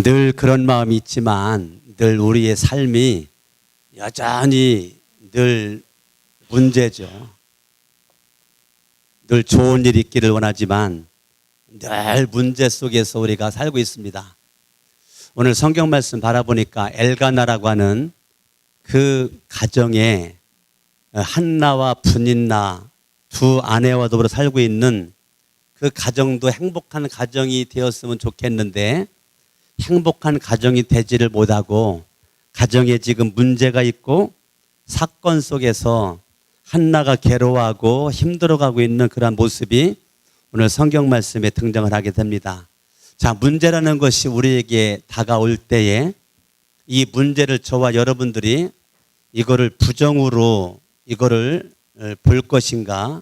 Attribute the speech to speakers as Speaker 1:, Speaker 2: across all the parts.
Speaker 1: 늘 그런 마음이 있지만 늘 우리의 삶이 여전히 늘 문제죠. 늘 좋은 일이 있기를 원하지만 늘 문제 속에서 우리가 살고 있습니다. 오늘 성경 말씀 바라보니까 엘가나라고 하는 그 가정에 한나와 분인나 두 아내와 더불어 살고 있는 그 가정도 행복한 가정이 되었으면 좋겠는데 행복한 가정이 되지를 못하고 가정에 지금 문제가 있고 사건 속에서 한나가 괴로워하고 힘들어가고 있는 그런 모습이 오늘 성경 말씀에 등장을 하게 됩니다. 자, 문제라는 것이 우리에게 다가올 때에 이 문제를 저와 여러분들이 이거를 부정으로 이거를 볼 것인가,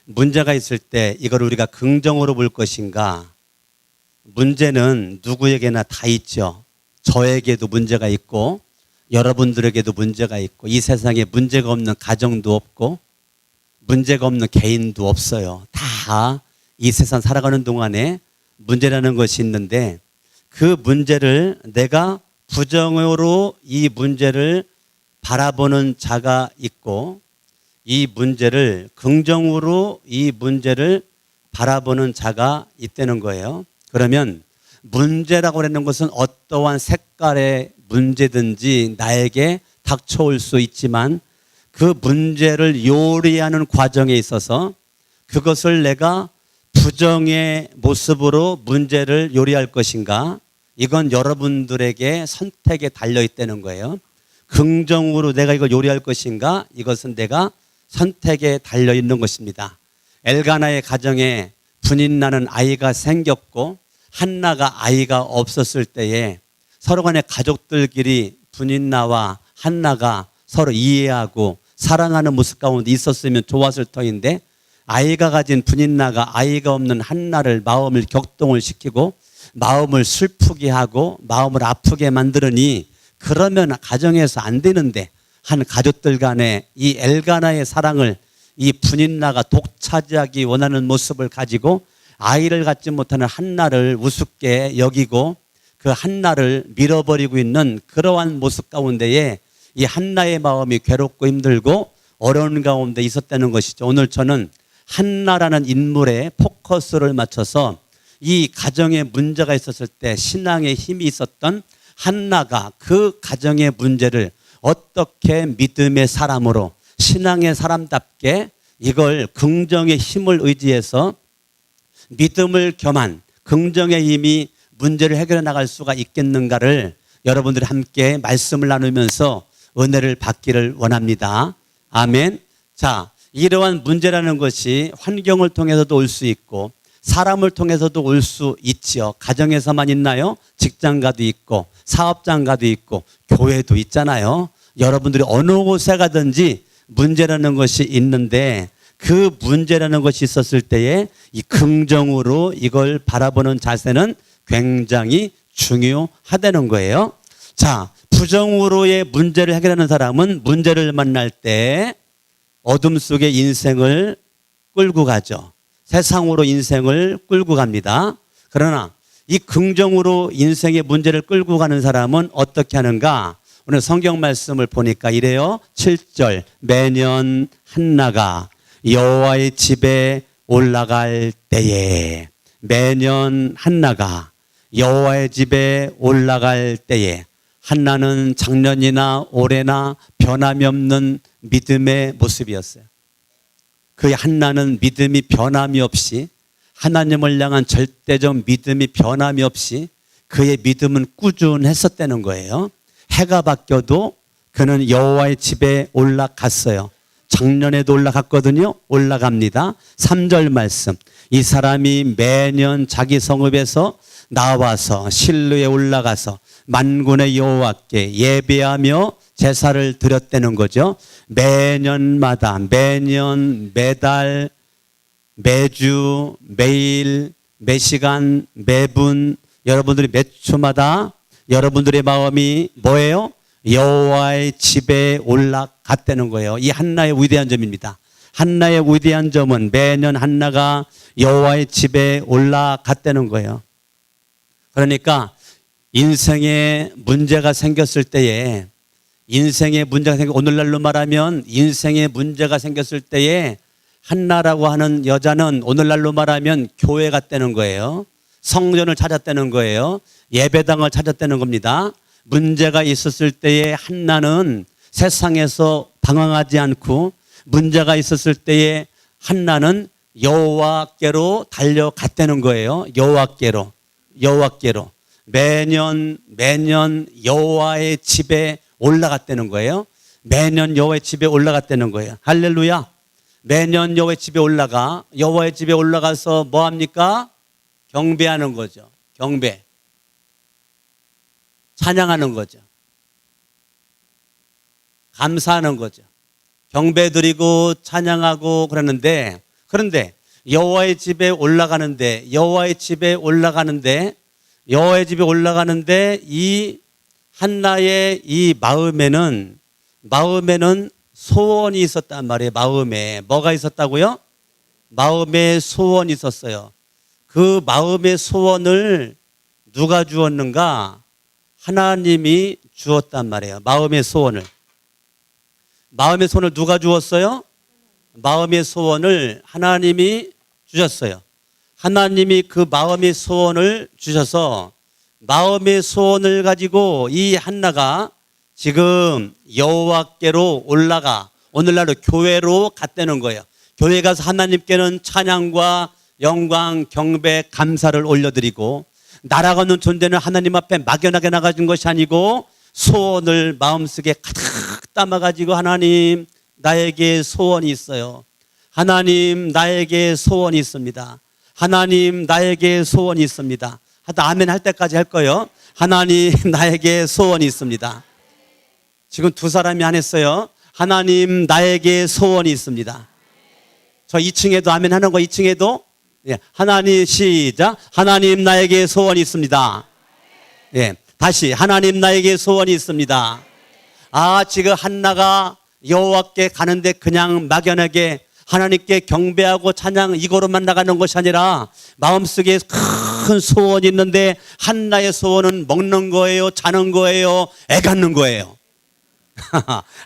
Speaker 1: 문제가 있을 때 이걸 우리가 긍정으로 볼 것인가. 문제는 누구에게나 다 있죠. 저에게도 문제가 있고 여러분들에게도 문제가 있고 이 세상에 문제가 없는 가정도 없고 문제가 없는 개인도 없어요. 다 이 세상 살아가는 동안에 문제라는 것이 있는데 그 문제를 내가 부정으로 이 문제를 바라보는 자가 있고 이 문제를 긍정으로 이 문제를 바라보는 자가 있다는 거예요. 그러면 문제라고 하는 것은 어떠한 색깔의 문제든지 나에게 닥쳐올 수 있지만 그 문제를 요리하는 과정에 있어서 그것을 내가 부정의 모습으로 문제를 요리할 것인가, 이건 여러분들에게 선택에 달려있다는 거예요. 긍정으로 내가 이걸 요리할 것인가, 이것은 내가 선택에 달려있는 것입니다. 엘가나의 가정에 분인나는 아이가 생겼고 한나가 아이가 없었을 때에 서로 간의 가족들끼리 분인나와 한나가 서로 이해하고 사랑하는 모습 가운데 있었으면 좋았을 터인데 아이가 가진 분인나가 아이가 없는 한나를 마음을 격동을 시키고 마음을 슬프게 하고 마음을 아프게 만들으니 그러면 가정에서 안 되는데 한 가족들 간에 이 엘가나의 사랑을 이 분인나가 독차지하기 원하는 모습을 가지고 아이를 갖지 못하는 한나를 우습게 여기고 그 한나를 밀어버리고 있는 그러한 모습 가운데에 이 한나의 마음이 괴롭고 힘들고 어려운 가운데 있었다는 것이죠. 오늘 저는 한나라는 인물에 포커스를 맞춰서 이 가정에 문제가 있었을 때 신앙의 힘이 있었던 한나가 그 가정의 문제를 어떻게 믿음의 사람으로 신앙의 사람답게 이걸 긍정의 힘을 의지해서 믿음을 겸한 긍정의 힘이 문제를 해결해 나갈 수가 있겠는가를 여러분들이 함께 말씀을 나누면서 은혜를 받기를 원합니다. 아멘. 자, 이러한 문제라는 것이 환경을 통해서도 올 수 있고 사람을 통해서도 올 수 있지요. 가정에서만 있나요? 직장가도 있고 사업장가도 있고 교회도 있잖아요. 여러분들이 어느 곳에 가든지 문제라는 것이 있는데 그 문제라는 것이 있었을 때에 이 긍정으로 이걸 바라보는 자세는 굉장히 중요하다는 거예요. 자, 부정으로의 문제를 해결하는 사람은 문제를 만날 때 어둠 속에 인생을 끌고 가죠. 세상으로 인생을 끌고 갑니다. 그러나 이 긍정으로 인생의 문제를 끌고 가는 사람은 어떻게 하는가? 오늘 성경 말씀을 보니까 이래요. 7절 매년 한나가 여호와의 집에 올라갈 때에, 매년 한나가 여호와의 집에 올라갈 때에, 한나는 작년이나 올해나 변함이 없는 믿음의 모습이었어요. 그 한나는 믿음이 변함이 없이 하나님을 향한 절대적 믿음이 변함이 없이 그의 믿음은 꾸준했었다는 거예요. 해가 바뀌어도 그는 여호와의 집에 올라갔어요. 작년에도 올라갔거든요. 올라갑니다. 3절 말씀. 이 사람이 매년 자기 성읍에서 나와서 실로에 올라가서 만군의 여호와께 예배하며 제사를 드렸다는 거죠. 매년마다 매년 매달 매주 매일 매시간 매분 여러분들이 몇 초마다 여러분들의 마음이 뭐예요? 여호와의 집에 올라갔다는 거예요. 이 한나의 위대한 점입니다. 한나의 위대한 점은 매년 한나가 여호와의 집에 올라갔다는 거예요. 그러니까 인생에 문제가 생겼을 때에 오늘날로 말하면 인생에 문제가 생겼을 때에 한나라고 하는 여자는 오늘날로 말하면 교회 갔다는 거예요. 성전을 찾았다는 거예요. 예배당을 찾았다는 겁니다. 문제가 있었을 때에 한나는 세상에서 방황하지 않고 문제가 있었을 때에 한나는 여호와께로 달려갔다는 거예요. 여호와께로. 매년 여호와의 집에 올라갔다는 거예요. 매년 여호와의 집에 올라갔다는 거예요. 할렐루야. 매년 여호와의 집에 올라가서 뭐 합니까? 경배하는 거죠. 경배. 찬양하는 거죠. 감사하는 거죠. 경배 드리고 찬양하고 그러는데, 그런데 여호와의 집에 올라가는데 이 한나의 이 마음에는 소원이 있었단 말이에요. 마음에 뭐가 있었다고요? 마음에 소원이 있었어요. 그 마음의 소원을 누가 주었는가? 하나님이 주었단 말이에요. 마음의 소원을 누가 주었어요? 마음의 소원을 하나님이 주셨어요. 하나님이 그 마음의 소원을 주셔서 마음의 소원을 가지고 이 한나가 지금 여호와께로 올라가 오늘날로 교회로 갔다는 거예요. 교회 가서 하나님께는 찬양과 영광, 경배, 감사를 올려드리고 날아가는 존재는 하나님 앞에 막연하게 나가준 것이 아니고 소원을 마음속에 가득 담아가지고 하나님 나에게 소원이 있어요. 하나님 나에게 소원이 있습니다. 하나님 나에게 소원이 있습니다. 하다 아멘 할 때까지 할 거예요. 하나님 나에게 소원이 있습니다. 지금 두 사람이 안 했어요. 하나님 나에게 소원이 있습니다. 저 2층에도 아멘 하는 거 2층에도 예, 하나님 시작. 하나님 나에게 소원이 있습니다. 예, 다시 하나님 나에게 소원이 있습니다. 아, 지금 한나가 여호와께 가는데 그냥 막연하게 하나님께 경배하고 찬양 이거로만 나가는 것이 아니라 마음속에 큰 소원이 있는데 한나의 소원은 먹는 거예요, 자는 거예요, 애 갖는 거예요.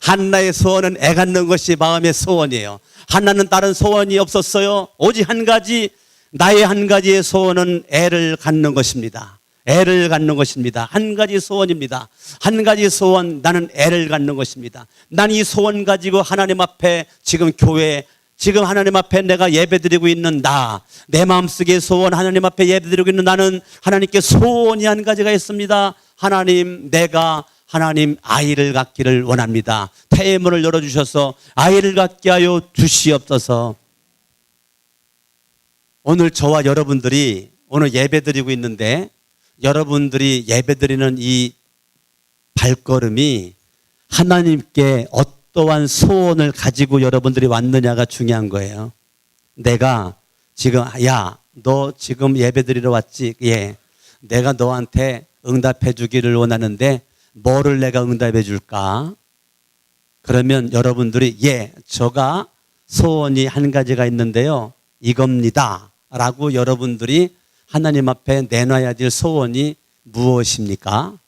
Speaker 1: 한나의 소원은 애 갖는 것이 마음의 소원이에요. 한나는 다른 소원이 없었어요. 오직 한 가지, 나의 한 가지의 소원은 애를 갖는 것입니다. 애를 갖는 것입니다. 한 가지 소원입니다. 한 가지 소원, 나는 애를 갖는 것입니다. 난 이 소원 가지고 하나님 앞에 지금 교회, 지금 하나님 앞에 내가 예배드리고 있는 내 마음속의 소원, 하나님 앞에 예배드리고 있는 나는 하나님께 소원이 한 가지가 있습니다. 하나님, 내가 하나님 아이를 갖기를 원합니다. 태의 문을 열어주셔서 아이를 갖게 하여 주시옵소서. 오늘 저와 여러분들이 오늘 예배드리고 있는데 여러분들이 예배드리는 이 발걸음이 하나님께 어떠한 소원을 가지고 여러분들이 왔느냐가 중요한 거예요. 내가 지금 너 지금 예배드리러 왔지? 예. 내가 너한테 응답해 주기를 원하는데 뭐를 내가 응답해 줄까? 그러면 여러분들이 저가 소원이 한 가지가 있는데요. 이겁니다. 라고 여러분들이 하나님 앞에 내놔야 될 소원이 무엇입니까?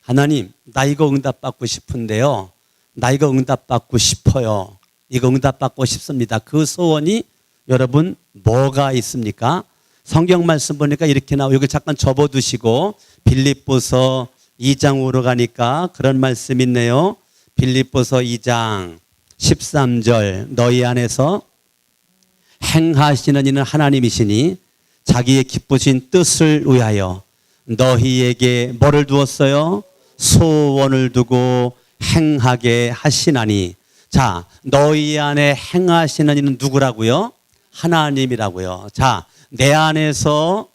Speaker 1: 하나님, 나 이거 응답받고 싶은데요. 나 이거 응답받고 싶어요. 이거 응답받고 싶습니다. 그 소원이 여러분 뭐가 있습니까? 성경 말씀 보니까 이렇게 나와요. 여기 잠깐 접어두시고 빌립보서 2장으로 가니까 그런 말씀이 있네요. 빌립보서 2장 13절 너희 안에서 행하시는 이는 하나님이시니 자기의 기쁘신 뜻을 위하여 너희에게 뭐를 두었어요? 소원을 두고 행하게 하시나니. 자, 너희 안에 행하시는 이는 누구라고요? 하나님이라고요. 자, 내 안에서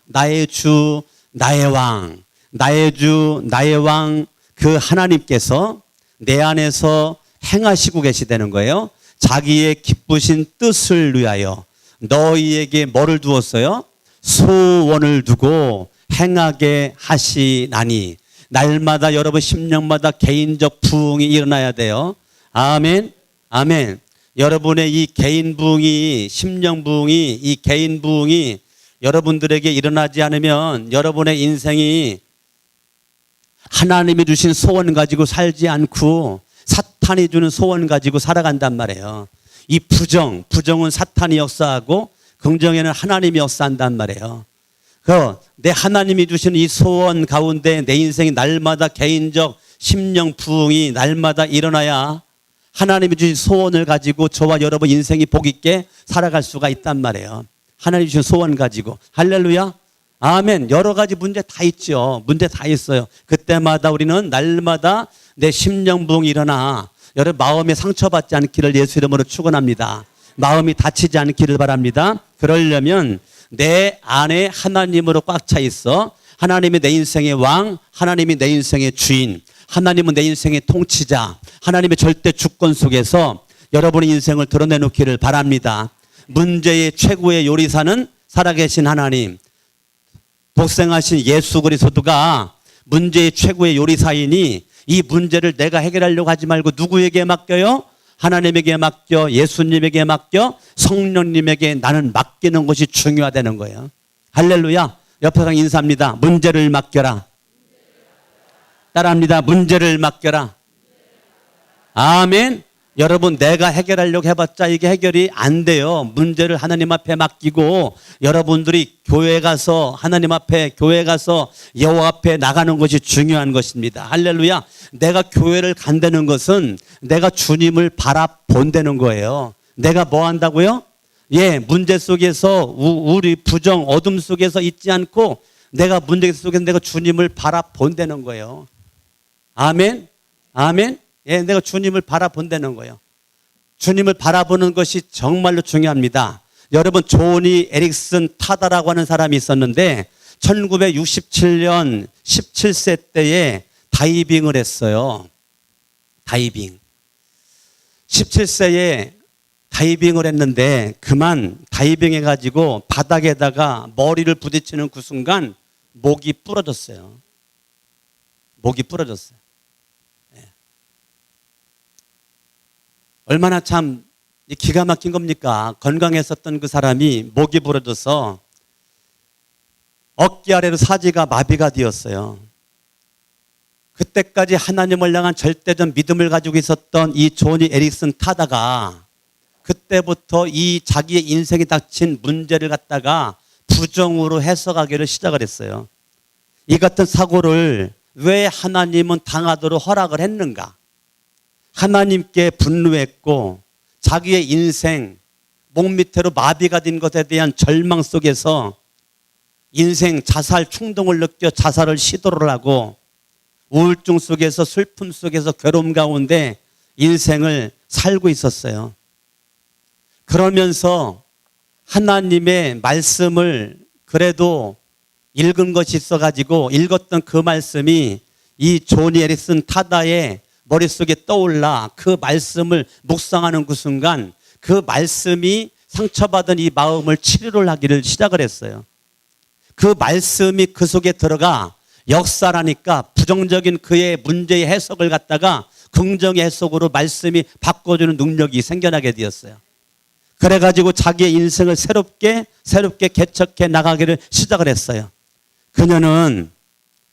Speaker 1: 나의 주, 나의 왕, 나의 주, 나의 왕, 그 하나님께서 내 안에서 행하시고 계시다는 거예요. 자기의 기쁘신 뜻을 위하여 너희에게 뭐를 두었어요? 소원을 두고 행하게 하시나니. 날마다 여러분 심령마다 개인적 부흥이 일어나야 돼요. 아멘, 아멘. 여러분의 이 개인 부흥이, 심령 부흥이, 이 개인 부흥이 여러분들에게 일어나지 않으면 여러분의 인생이 하나님이 주신 소원 가지고 살지 않고 사탄이 주는 소원 가지고 살아간단 말이에요. 이 부정은 사탄이 역사하고 긍정에는 하나님이 역사한단 말이에요. 내 하나님이 주신 이 소원 가운데 내 인생이 날마다 개인적 심령 부흥이 날마다 일어나야 하나님이 주신 소원을 가지고 저와 여러분 인생이 복 있게 살아갈 수가 있단 말이에요. 하나님이 주신 소원 가지고. 할렐루야. 아멘. 여러 가지 문제 다 있죠. 문제 다 있어요. 그때마다 우리는 날마다 내 심령 부흥이 일어나 여러분 마음에 상처받지 않기를 예수 이름으로 축원합니다. 마음이 다치지 않기를 바랍니다. 그러려면 내 안에 하나님으로 꽉 차 있어. 하나님이 내 인생의 왕, 하나님이 내 인생의 주인, 하나님은 내 인생의 통치자, 하나님의 절대 주권 속에서 여러분의 인생을 드러내놓기를 바랍니다. 문제의 최고의 요리사는 살아계신 하나님, 독생하신 예수 그리스도가 문제의 최고의 요리사이니 이 문제를 내가 해결하려고 하지 말고 누구에게 맡겨요? 하나님에게 맡겨, 예수님에게 맡겨, 성령님에게 나는 맡기는 것이 중요하다는 거예요. 할렐루야. 옆에 사람 인사합니다. 문제를 맡겨라. 따라합니다. 문제를 맡겨라. 아멘. 여러분 내가 해결하려고 해봤자 이게 해결이 안 돼요. 문제를 하나님 앞에 맡기고 여러분들이 교회 가서 하나님 앞에 교회 가서 여호와 앞에 나가는 것이 중요한 것입니다. 할렐루야. 내가 교회를 간다는 것은 내가 주님을 바라본다는 거예요. 내가 뭐 한다고요? 예, 문제 속에서 우리 부정 어둠 속에서 있지 않고 내가 문제 속에서 내가 주님을 바라본다는 거예요. 아멘. 아멘. 예, 내가 주님을 바라본다는 거예요. 주님을 바라보는 것이 정말로 중요합니다. 여러분 조니 에릭슨 타다라고 하는 사람이 있었는데 1967년 17세 때에 다이빙을 했어요. 다이빙. 17세에 다이빙을 했는데 그만 다이빙 해가지고 바닥에다가 머리를 부딪히는 그 순간 목이 부러졌어요. 목이 부러졌어요. 얼마나 참 기가 막힌 겁니까? 건강했었던 그 사람이 목이 부러져서 어깨 아래로 사지가 마비가 되었어요. 그때까지 하나님을 향한 절대적 믿음을 가지고 있었던 이 조니 에릭슨 타다가 그때부터 이 자기의 인생에 닥친 문제를 갖다가 부정으로 해석하기를 시작을 했어요. 이 같은 사고를 왜 하나님은 당하도록 허락을 했는가? 하나님께 분노했고 자기의 인생 목 밑으로 마비가 된 것에 대한 절망 속에서 인생 자살 충동을 느껴 자살을 시도를 하고 우울증 속에서 슬픔 속에서 괴로움 가운데 인생을 살고 있었어요. 그러면서 하나님의 말씀을 그래도 읽은 것이 있어가지고 읽었던 그 말씀이 이 조니 에릭슨 타다의 머릿속에 떠올라 그 말씀을 묵상하는 그 순간 그 말씀이 상처받은 이 마음을 치료를 하기를 시작을 했어요. 그 말씀이 그 속에 들어가 역사라니까 부정적인 그의 문제의 해석을 갖다가 긍정의 해석으로 말씀이 바꿔주는 능력이 생겨나게 되었어요. 그래가지고 자기의 인생을 새롭게 개척해 나가기를 시작을 했어요. 그녀는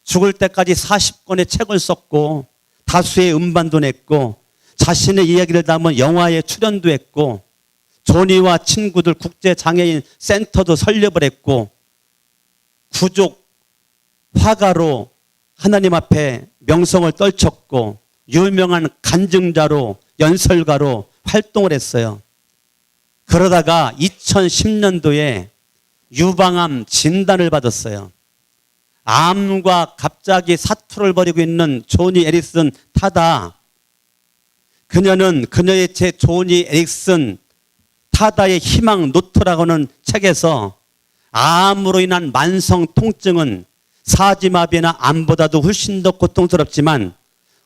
Speaker 1: 죽을 때까지 40권의 책을 썼고 다수의 음반도 냈고 자신의 이야기를 담은 영화에 출연도 했고 조니와 친구들 국제장애인 센터도 설립을 했고 구족 화가로 하나님 앞에 명성을 떨쳤고 유명한 간증자로 연설가로 활동을 했어요. 그러다가 2010년도에 유방암 진단을 받았어요. 암과 갑자기 사투를 벌이고 있는 조니 에릭슨 타다. 그녀는 그녀의 제 조니 에릭슨 타다의 희망 노트라고 하는 책에서 암으로 인한 만성 통증은 사지마비나 암보다도 훨씬 더 고통스럽지만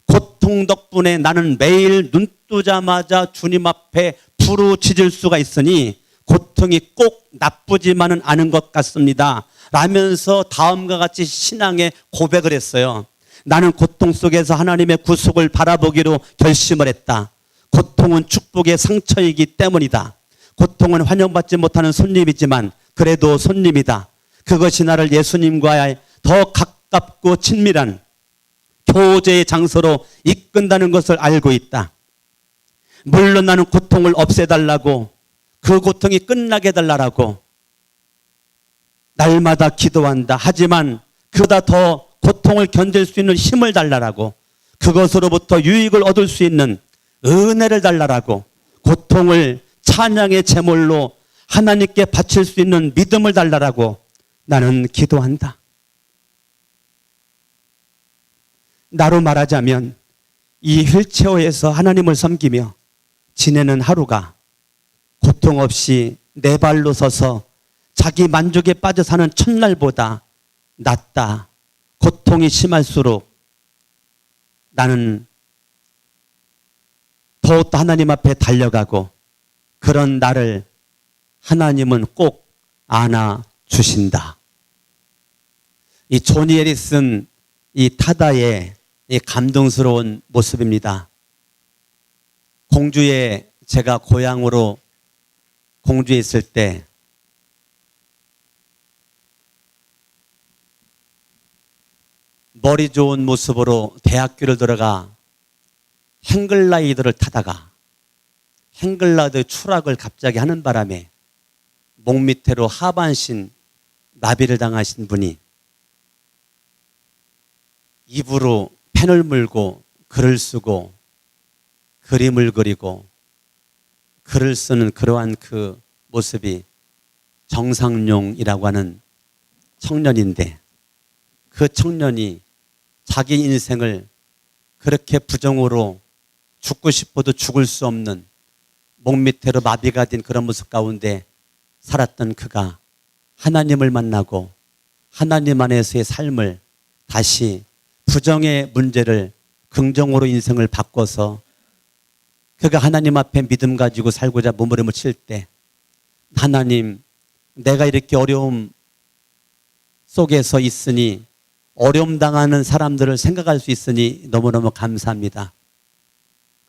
Speaker 1: 고통 덕분에 나는 매일 눈 뜨자마자 주님 앞에 부르짖을 수가 있으니 고통이 꼭 나쁘지만은 않은 것 같습니다. 라면서 다음과 같이 신앙의 고백을 했어요. 나는 고통 속에서 하나님의 구속을 바라보기로 결심을 했다. 고통은 축복의 상처이기 때문이다. 고통은 환영받지 못하는 손님이지만 그래도 손님이다. 그것이 나를 예수님과의 더 가깝고 친밀한 교제의 장소로 이끈다는 것을 알고 있다. 물론 나는 고통을 없애달라고, 그 고통이 끝나게 해달라고 날마다 기도한다. 하지만 그보다 더 고통을 견딜 수 있는 힘을 달라라고, 그것으로부터 유익을 얻을 수 있는 은혜를 달라라고, 고통을 찬양의 제물로 하나님께 바칠 수 있는 믿음을 달라라고 나는 기도한다. 나로 말하자면 이 휠체어에서 하나님을 섬기며 지내는 하루가 고통 없이 내 발로 서서 자기 만족에 빠져 사는 첫날보다 낫다. 고통이 심할수록 나는 더욱더 하나님 앞에 달려가고, 그런 나를 하나님은 꼭 안아주신다. 이 조니 해리슨 이 타다의 이 감동스러운 모습입니다. 공주에, 제가 고향으로 공주에 있을 때 머리 좋은 모습으로 대학교를 들어가 행글라이더를 타다가 행글라이더 추락을 갑자기 하는 바람에 목 밑으로 하반신 마비를 당하신 분이 입으로 펜을 물고 글을 쓰고 그림을 그리고 글을 쓰는 그러한 그 모습이 정상용이라고 하는 청년인데, 그 청년이 자기 인생을 그렇게 부정으로 죽고 싶어도 죽을 수 없는 목 밑으로 마비가 된 그런 모습 가운데 살았던 그가 하나님을 만나고 하나님 안에서의 삶을 다시 부정의 문제를 긍정으로 인생을 바꿔서 그가 하나님 앞에 믿음 가지고 살고자 몸부림을 칠 때, 하나님, 내가 이렇게 어려움 속에서 있으니, 어려움 당하는 사람들을 생각할 수 있으니 너무너무 감사합니다.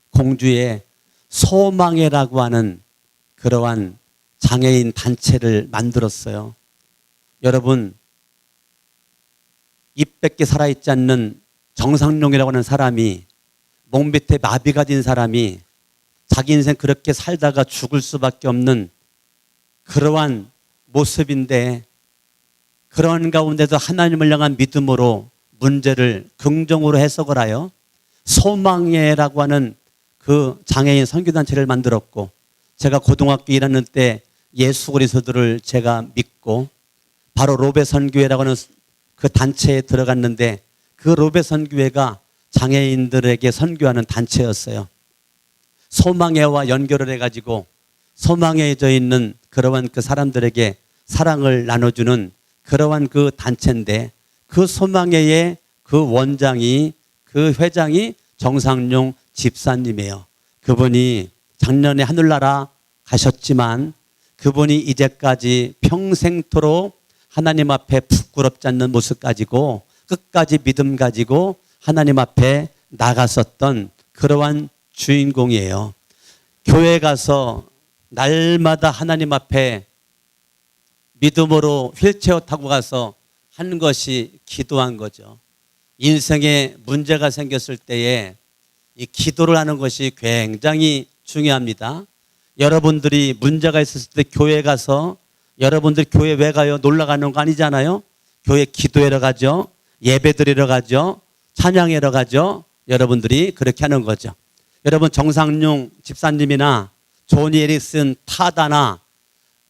Speaker 1: 공주의 소망회라고 하는 그러한 장애인 단체를 만들었어요. 여러분, 입 밖에 살아있지 않는 정상용이라고 하는 사람이, 목 밑에 마비가 된 사람이 자기 인생 그렇게 살다가 죽을 수밖에 없는 그러한 모습인데, 그런 가운데서 하나님을 향한 믿음으로 문제를 긍정으로 해석을 하여 소망회라고 하는 그 장애인 선교단체를 만들었고, 제가 고등학교 1학년 때 예수 그리스도를 제가 믿고 바로 로베선교회라고 하는 그 단체에 들어갔는데, 그 로베선교회가 장애인들에게 선교하는 단체였어요. 소망회와 연결을 해가지고 소망해져 있는 그러한 그 사람들에게 사랑을 나눠주는 그러한 그 단체인데, 그 소망회의 그 원장이, 그 회장이 정상용 집사님이에요. 그분이 작년에 하늘나라 가셨지만 그분이 이제까지 평생토록 하나님 앞에 부끄럽지 않는 모습 가지고 끝까지 믿음 가지고 하나님 앞에 나갔었던 그러한 주인공이에요. 교회 가서 날마다 하나님 앞에 믿음으로 휠체어 타고 가서 한 것이 기도한 거죠. 인생에 문제가 생겼을 때에 이 기도를 하는 것이 굉장히 중요합니다. 여러분들이 문제가 있었을 때 교회 가서, 여러분들 교회 왜 가요? 놀러 가는 거 아니잖아요. 교회 기도하러 가죠. 예배 드리러 가죠. 찬양하러 가죠. 여러분들이 그렇게 하는 거죠. 여러분, 정상용 집사님이나 조니 해리슨 타다나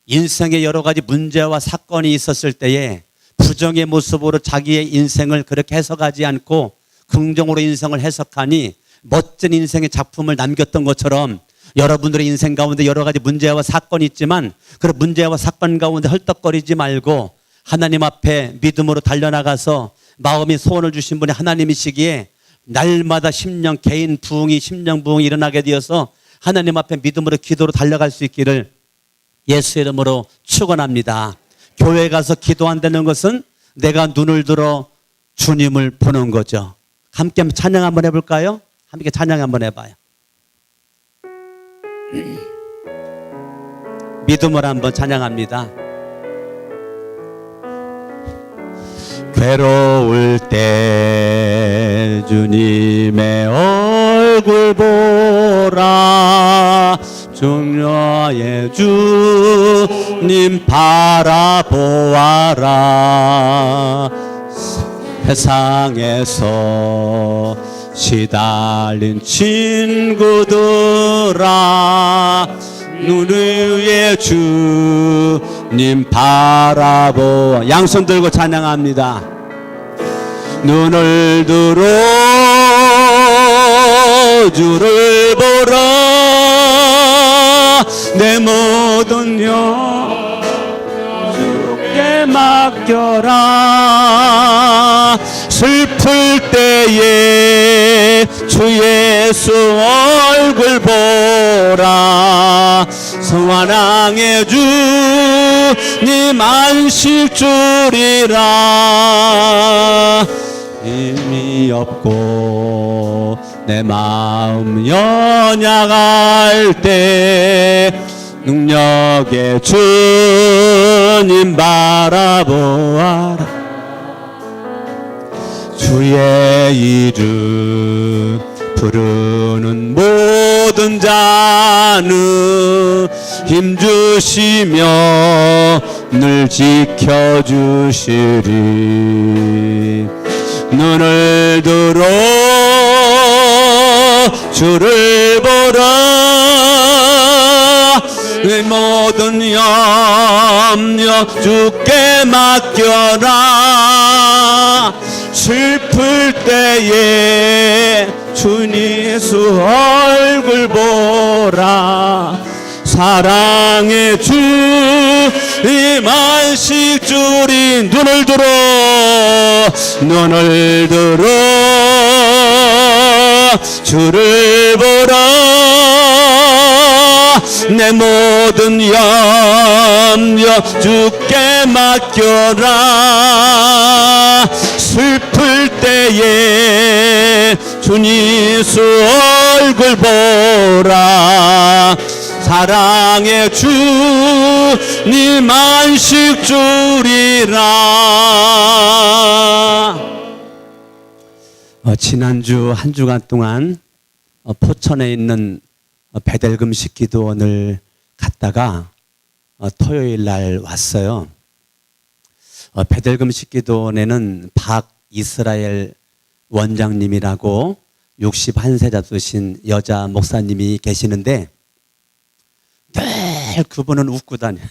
Speaker 1: 인생에 여러 가지 문제와 사건이 있었을 때에 부정의 모습으로 자기의 인생을 그렇게 해석하지 않고 긍정으로 인생을 해석하니 멋진 인생의 작품을 남겼던 것처럼, 여러분들의 인생 가운데 여러 가지 문제와 사건이 있지만 그런 문제와 사건 가운데 헐떡거리지 말고 하나님 앞에 믿음으로 달려나가서 마음이 소원을 주신 분이 하나님이시기에 날마다 심령 개인 부흥이, 심령 부흥이 일어나게 되어서 하나님 앞에 믿음으로 기도로 달려갈 수 있기를 예수 이름으로 축원합니다. 교회 가서 기도한다는 것은 내가 눈을 들어 주님을 보는 거죠. 함께 찬양 한번 해볼까요? 함께 찬양 한번 해봐요. 믿음을 한번 찬양합니다. 괴로울 때 주님의 얼굴 보라. 중녀의 주님 바라보아라. 세상에서 시달린 친구들아, 눈 위에 주님 바라보. 양손 들고 찬양합니다. 눈을 들어 주를 보라. 내 모든 영 주께 맡겨라. 슬플 때에 주 예수 얼굴 보라. 성환왕의 주님 안식 주리라. 힘이 없고 내 마음 연약할 때 능력의 주님 바라보아라. 주의 이름 부르는 모든 자는 힘주시며 늘 지켜주시리. 눈을 들어 주를 보라. 내 모든 염려 주께 맡겨라. 슬플 때에 주 예수 얼굴 보라. 사랑의 주님 안식 주리. 눈을 들어 주를 보라. 내 모든 염려 주께 맡겨라. 슬플 때에 주 예수 얼굴 보라. 사랑의 주님 안식 주리라. 지난주 한 주간 동안 포천에 있는 베델금식 기도원을 갔다가 토요일 날 왔어요. 베델금식 기도원에는 박이스라엘 원장님이라고 61세 잡수신 여자 목사님이 계시는데 늘 그분은 웃고 다녀요.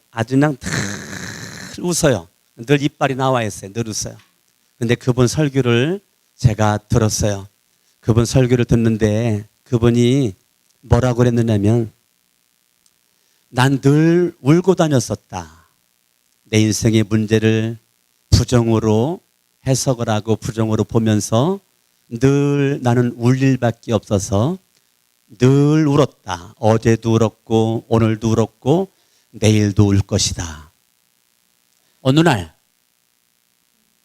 Speaker 1: 아주 그냥 늘 웃어요. 늘 이빨이 나와 있어요. 늘 웃어요. 근데 그분 설교를 제가 들었어요. 그분 설교를 듣는데 그분이 뭐라고 그랬느냐면, 난 늘 울고 다녔었다. 내 인생의 문제를 부정으로 해석을 하고 부정으로 보면서 늘 나는 울 일밖에 없어서 늘 울었다. 어제도 울었고 오늘도 울었고 내일도 울 것이다. 어느 날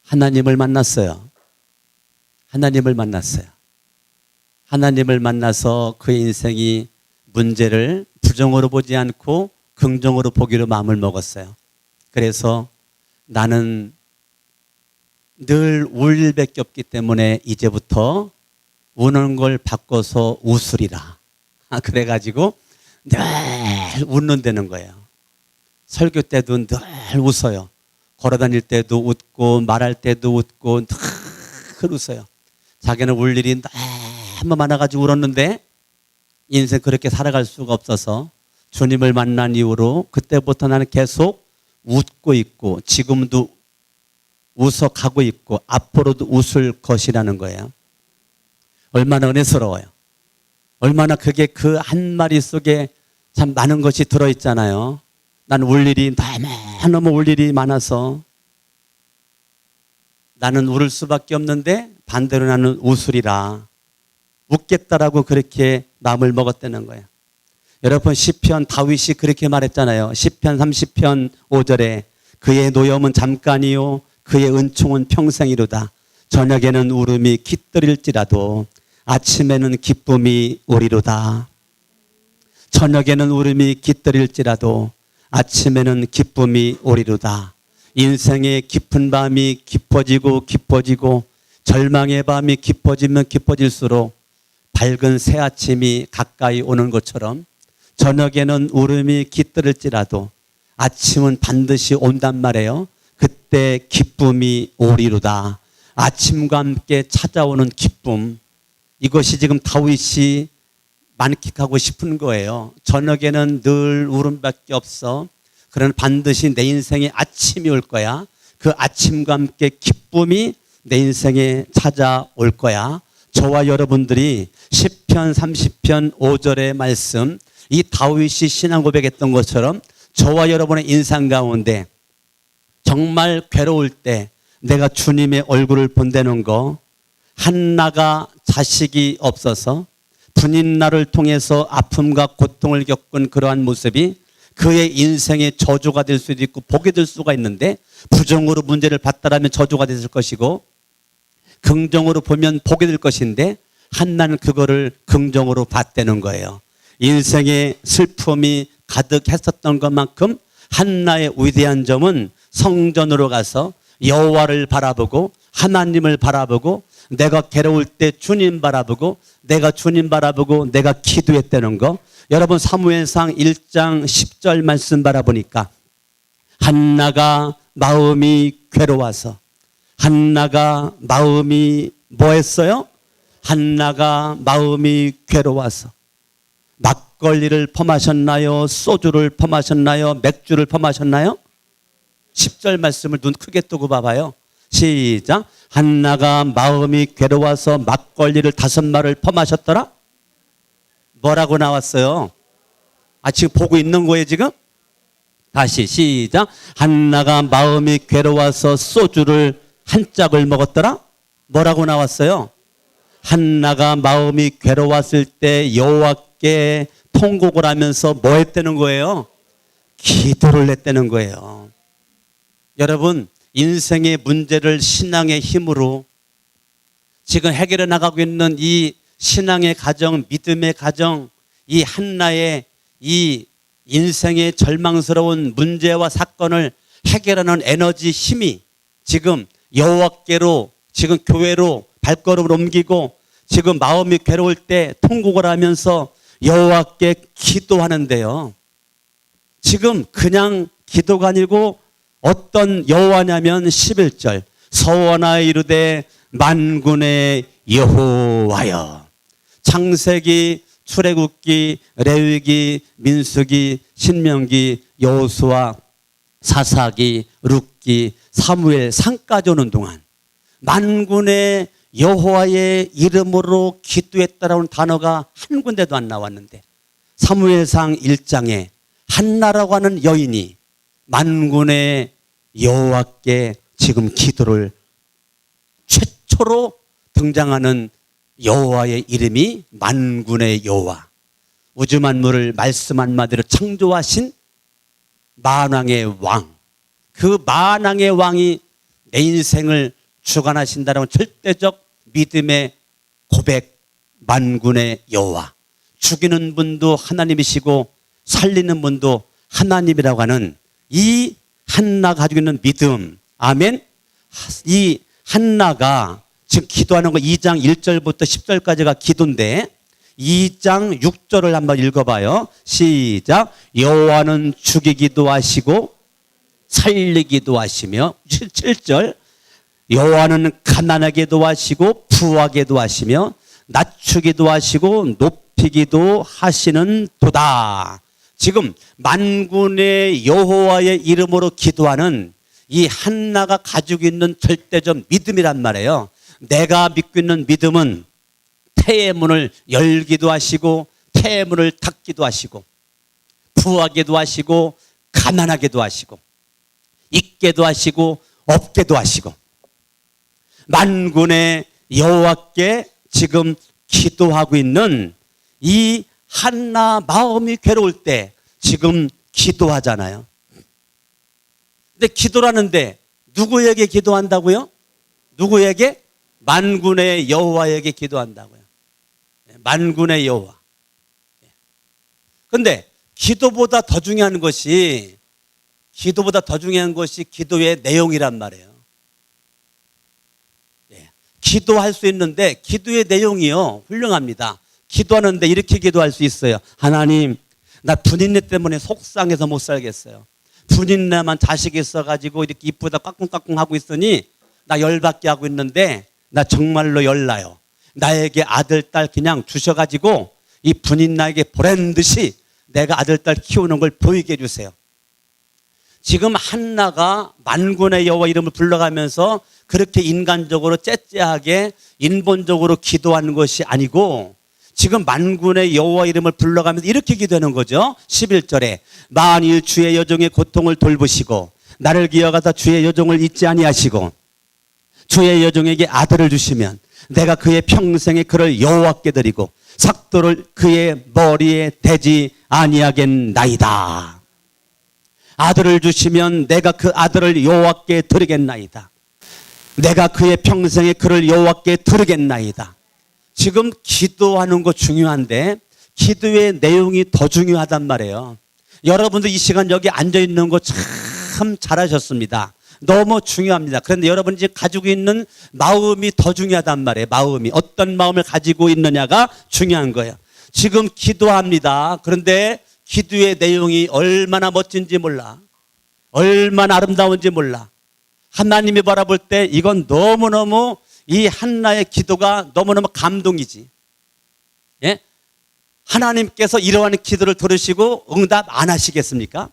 Speaker 1: 하나님을 만났어요. 하나님을 만나서 그의 인생이 문제를 부정으로 보지 않고 긍정으로 보기로 마음을 먹었어요. 그래서 나는 늘 울 일밖에 없기 때문에 이제부터 우는 걸 바꿔서 웃으리라. 그래가지고 늘 웃는다는 거예요. 설교 때도 늘 웃어요. 걸어다닐 때도 웃고 말할 때도 웃고 늘 웃어요. 자기는 울 일이 너무 많아가지고 울었는데 인생 그렇게 살아갈 수가 없어서 주님을 만난 이후로 그때부터 나는 계속 웃고 있고 지금도 웃어가고 있고 앞으로도 웃을 것이라는 거예요. 얼마나 은혜스러워요. 얼마나 그게 그 한마디 속에 참 많은 것이 들어있잖아요. 난 울 일이 너무 울 일이 많아서 나는 울을 수밖에 없는데 반대로 나는 웃으리라. 웃겠다라고 그렇게 마음을 먹었다는 거예요. 여러분, 시편 다윗이 그렇게 말했잖아요. 시편 30편 5절에 그의 노염은 잠깐이요 그의 은총은 평생이로다. 저녁에는 울음이 깃들일지라도 아침에는 기쁨이 오리로다. 저녁에는 울음이 깃들일지라도 아침에는 기쁨이 오리로다. 인생의 깊은 밤이 깊어지고 깊어지고 절망의 밤이 깊어지면 깊어질수록 밝은 새 아침이 가까이 오는 것처럼 저녁에는 울음이 깃들을지라도 아침은 반드시 온단 말이에요. 그때 기쁨이 오리로다. 아침과 함께 찾아오는 기쁨. 이것이 지금 다윗이 만끽하고 싶은 거예요. 저녁에는 늘 울음밖에 없어. 그러나 반드시 내 인생에 아침이 올 거야. 그 아침과 함께 기쁨이 내 인생에 찾아올 거야. 저와 여러분들이 시편 30편 5절의 말씀, 이 다윗이 신앙 고백했던 것처럼 저와 여러분의 인생 가운데 정말 괴로울 때 내가 주님의 얼굴을 본다는 거, 한나가 자식이 없어서 분인날을 통해서 아픔과 고통을 겪은 그러한 모습이 그의 인생의 저주가 될 수도 있고 복이 될 수가 있는데, 부정으로 문제를 봤다라면 저주가 됐을 것이고 긍정으로 보면 복이 될 것인데 한나는 그거를 긍정으로 봤다는 거예요. 인생의 슬픔이 가득했었던 것만큼 한나의 위대한 점은 성전으로 가서 여호와를 바라보고 하나님을 바라보고 내가 괴로울 때 주님 바라보고 내가 주님 바라보고 내가 기도했다는 거. 여러분 사무엘상 1장 10절 말씀 바라보니까 한나가 마음이 괴로워서, 한나가 마음이 뭐 했어요? 한나가 마음이 괴로워서 막걸리를 퍼마셨나요? 소주를 퍼마셨나요? 맥주를 퍼마셨나요? 10절 말씀을 눈 크게 뜨고 봐봐요. 시작. 한나가 마음이 괴로워서 막걸리를 5마를 퍼마셨더라? 뭐라고 나왔어요? 지금 보고 있는 거예요 지금? 다시 시작. 한나가 마음이 괴로워서 소주를 한 짝을 먹었더라? 뭐라고 나왔어요? 한나가 마음이 괴로웠을 때 여호와께 통곡을 하면서 뭐 했다는 거예요? 기도를 했다는 거예요. 여러분, 인생의 문제를 신앙의 힘으로 지금 해결해 나가고 있는 이 신앙의 가정, 믿음의 가정, 이 한나의 이 인생의 절망스러운 문제와 사건을 해결하는 에너지 힘이 지금 여호와께로, 지금 교회로 발걸음을 옮기고 지금 마음이 괴로울 때 통곡을 하면서 여호와께 기도하는데요. 지금 그냥 기도가 아니고 어떤 여호와냐면 11절 서원하 이르되 만군의 여호와여. 창세기, 출애굽기, 레위기, 민수기, 신명기, 여호수아, 사사기, 룻기, 사무엘 상까지 오는 동안 만군의 여호와의 이름으로 기도했다라는 단어가 한 군데도 안 나왔는데, 사무엘상 1장에 한나라고 하는 여인이 만군의 여호와께 지금 기도를, 최초로 등장하는 여호와의 이름이 만군의 여호와, 우주 만물을 말씀 한마디로 창조하신 만왕의 왕, 그 만왕의 왕이 내 인생을 주관하신다는 절대적 믿음의 고백. 만군의 여호와, 죽이는 분도 하나님이시고 살리는 분도 하나님이라고 하는 이 한나가 가지고 있는 믿음. 아멘. 이 한나가 지금 기도하는 거 2장 1절부터 10절까지가 기도인데 2장 6절을 한번 읽어봐요. 시작. 여호와는 죽이기도 하시고 살리기도 하시며, 7절 여호와는 가난하게도 하시고 부하게도 하시며 낮추기도 하시고 높이기도 하시는 도다. 지금 만군의 여호와의 이름으로 기도하는 이 한나가 가지고 있는 절대적 믿음이란 말이에요. 내가 믿고 있는 믿음은 태의 문을 열기도 하시고 태의 문을 닫기도 하시고 부하게도 하시고 가난하게도 하시고 있게도 하시고 없게도 하시고, 만군의 여호와께 지금 기도하고 있는 이 한나, 마음이 괴로울 때 지금 기도하잖아요. 근데 기도라는데 누구에게 기도한다고요? 누구에게? 만군의 여호와에게 기도한다고요. 만군의 여호와. 근데 기도보다 더 중요한 것이 기도보다 더 중요한 것이 기도의 내용이란 말이에요. 예. 기도할 수 있는데 기도의 내용이요 훌륭합니다. 기도하는데 이렇게 기도할 수 있어요. 하나님, 나 분인내 때문에 속상해서 못 살겠어요. 분인내만 자식이 있어가지고 이렇게 이쁘다 꽉꿍꽉꿍 하고 있으니 나 열받게 하고 있는데 나 정말로 열나요. 나에게 아들, 딸 그냥 주셔가지고 이 분인나에게 보란 듯이 내가 아들, 딸 키우는 걸 보이게 해주세요. 지금 한나가 만군의 여호와 이름을 불러가면서 그렇게 인간적으로 째째하게 인본적으로 기도하는 것이 아니고 지금 만군의 여호와 이름을 불러가면서 이렇게 기도하는 거죠. 11절에 만일 주의 여종의 고통을 돌보시고 나를 기억하사 주의 여종을 잊지 아니하시고 주의 여종에게 아들을 주시면 내가 그의 평생에 그를 여호와께 드리고 삭도를 그의 머리에 대지 아니하겠나이다. 아들을 주시면 내가 그 아들을 여호와께 드리겠나이다. 내가 그의 평생에 그를 여호와께 드리겠나이다. 지금 기도하는 거 중요한데 기도의 내용이 더 중요하단 말이에요. 여러분들 이 시간 여기 앉아있는 거 참 잘하셨습니다. 너무 중요합니다. 그런데 여러분이 지금 가지고 있는 마음이 더 중요하단 말이에요. 마음이 어떤 마음을 가지고 있느냐가 중요한 거예요. 지금 기도합니다. 그런데 기도의 내용이 얼마나 멋진지 몰라. 얼마나 아름다운지 몰라. 하나님이 바라볼 때 이건 너무너무 이 한나의 기도가 너무너무 감동이지. 예? 하나님께서 이러한 기도를 들으시고 응답 안 하시겠습니까?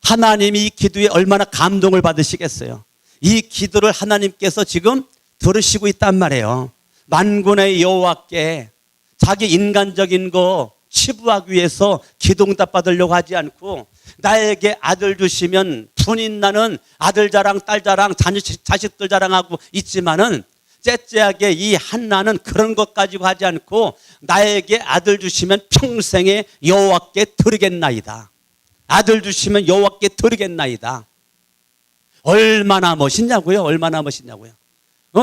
Speaker 1: 하나님이 이 기도에 얼마나 감동을 받으시겠어요? 이 기도를 하나님께서 지금 들으시고 있단 말이에요. 만군의 여호와께 자기 인간적인 거 치부하기 위해서 기도응답 받으려고 하지 않고 나에게 아들 주시면 분인 나는 아들 자랑, 딸 자랑, 자식들 자랑하고 있지만은 째째하게 이 한나는 그런 것 가지고 하지 않고 나에게 아들 주시면 평생에 여호와께 드리겠나이다. 아들 주시면 여호와께 드리겠나이다. 얼마나 멋있냐고요? 얼마나 멋있냐고요?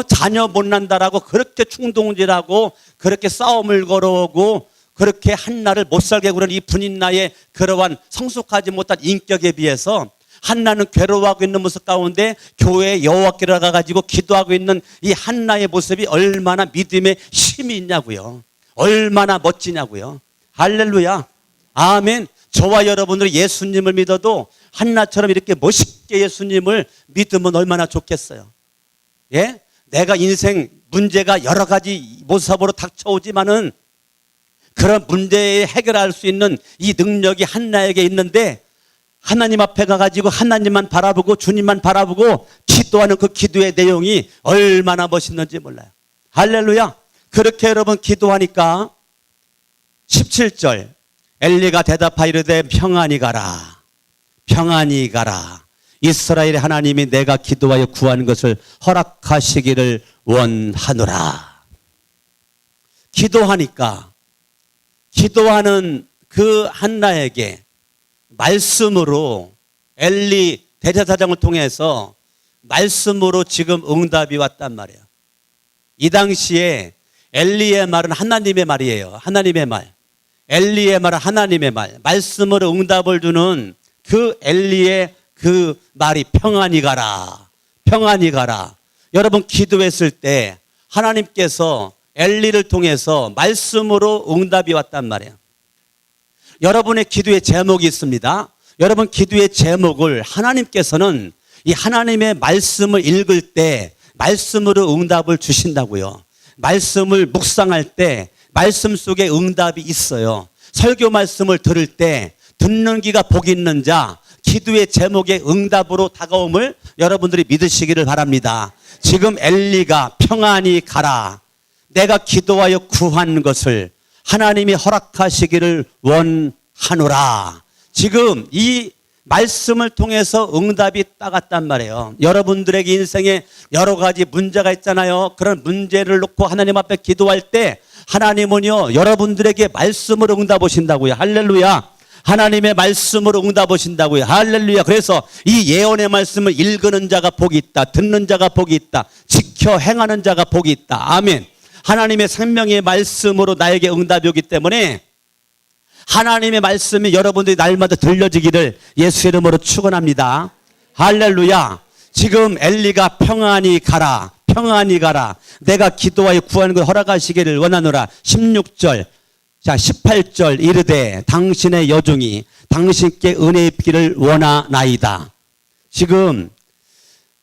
Speaker 1: 자녀 못 난다라고 그렇게 충동질하고 그렇게 싸움을 걸어오고 그렇게 한나를 못 살게 구는 이 분인나의 그러한 성숙하지 못한 인격에 비해서 한나는 괴로워하고 있는 모습 가운데 교회에 여호와께로 가가지고 기도하고 있는 이 한나의 모습이 얼마나 믿음의 힘이 있냐고요. 얼마나 멋지냐고요. 할렐루야. 아멘. 저와 여러분들이 예수님을 믿어도 한나처럼 이렇게 멋있게 예수님을 믿으면 얼마나 좋겠어요. 예? 내가 인생 문제가 여러 가지 모습으로 닥쳐오지만은 그런 문제에 해결할 수 있는 이 능력이 한나에게 있는데 하나님 앞에 가가지고 하나님만 바라보고 주님만 바라보고 기도하는 그 기도의 내용이 얼마나 멋있는지 몰라요. 할렐루야. 그렇게 여러분 기도하니까 17절 엘리가 대답하이르되 평안히 가라. 평안히 가라. 이스라엘의 하나님이 내가 기도하여 구한 것을 허락하시기를 원하노라. 기도하니까 기도하는 그 한나에게 말씀으로 엘리 대제사장을 통해서 말씀으로 지금 응답이 왔단 말이에요. 이 당시에 엘리의 말은 하나님의 말이에요. 하나님의 말. 엘리의 말은 하나님의 말. 말씀으로 응답을 주는 그 엘리의 그 말이 평안히 가라. 평안히 가라. 여러분 기도했을 때 하나님께서 엘리를 통해서 말씀으로 응답이 왔단 말이에요. 여러분의 기도의 제목이 있습니다. 여러분 기도의 제목을 하나님께서는 이 하나님의 말씀을 읽을 때 말씀으로 응답을 주신다고요. 말씀을 묵상할 때 말씀 속에 응답이 있어요. 설교 말씀을 들을 때 듣는 귀가 복이 있는 자 기도의 제목의 응답으로 다가옴을 여러분들이 믿으시기를 바랍니다. 지금 엘리가 평안히 가라. 내가 기도하여 구한 것을 하나님이 허락하시기를 원하노라. 지금 이 말씀을 통해서 응답이 따갔단 말이에요. 여러분들에게 인생에 여러 가지 문제가 있잖아요. 그런 문제를 놓고 하나님 앞에 기도할 때 하나님은요 여러분들에게 말씀으로 응답 오신다고요. 할렐루야. 하나님의 말씀으로 응답 오신다고요. 할렐루야. 그래서 이 예언의 말씀을 읽는 자가 복이 있다. 듣는 자가 복이 있다. 지켜 행하는 자가 복이 있다. 아멘. 하나님의 생명의 말씀으로 나에게 응답이 오기 때문에 하나님의 말씀이 여러분들이 날마다 들려지기를 예수 이름으로 축원합니다. 할렐루야. 지금 엘리가 평안히 가라, 평안히 가라, 내가 기도하여 구하는 것 허락하시기를 원하노라. 16절, 자 18절 이르되 당신의 여종이 당신께 은혜 입기를 원하나이다. 지금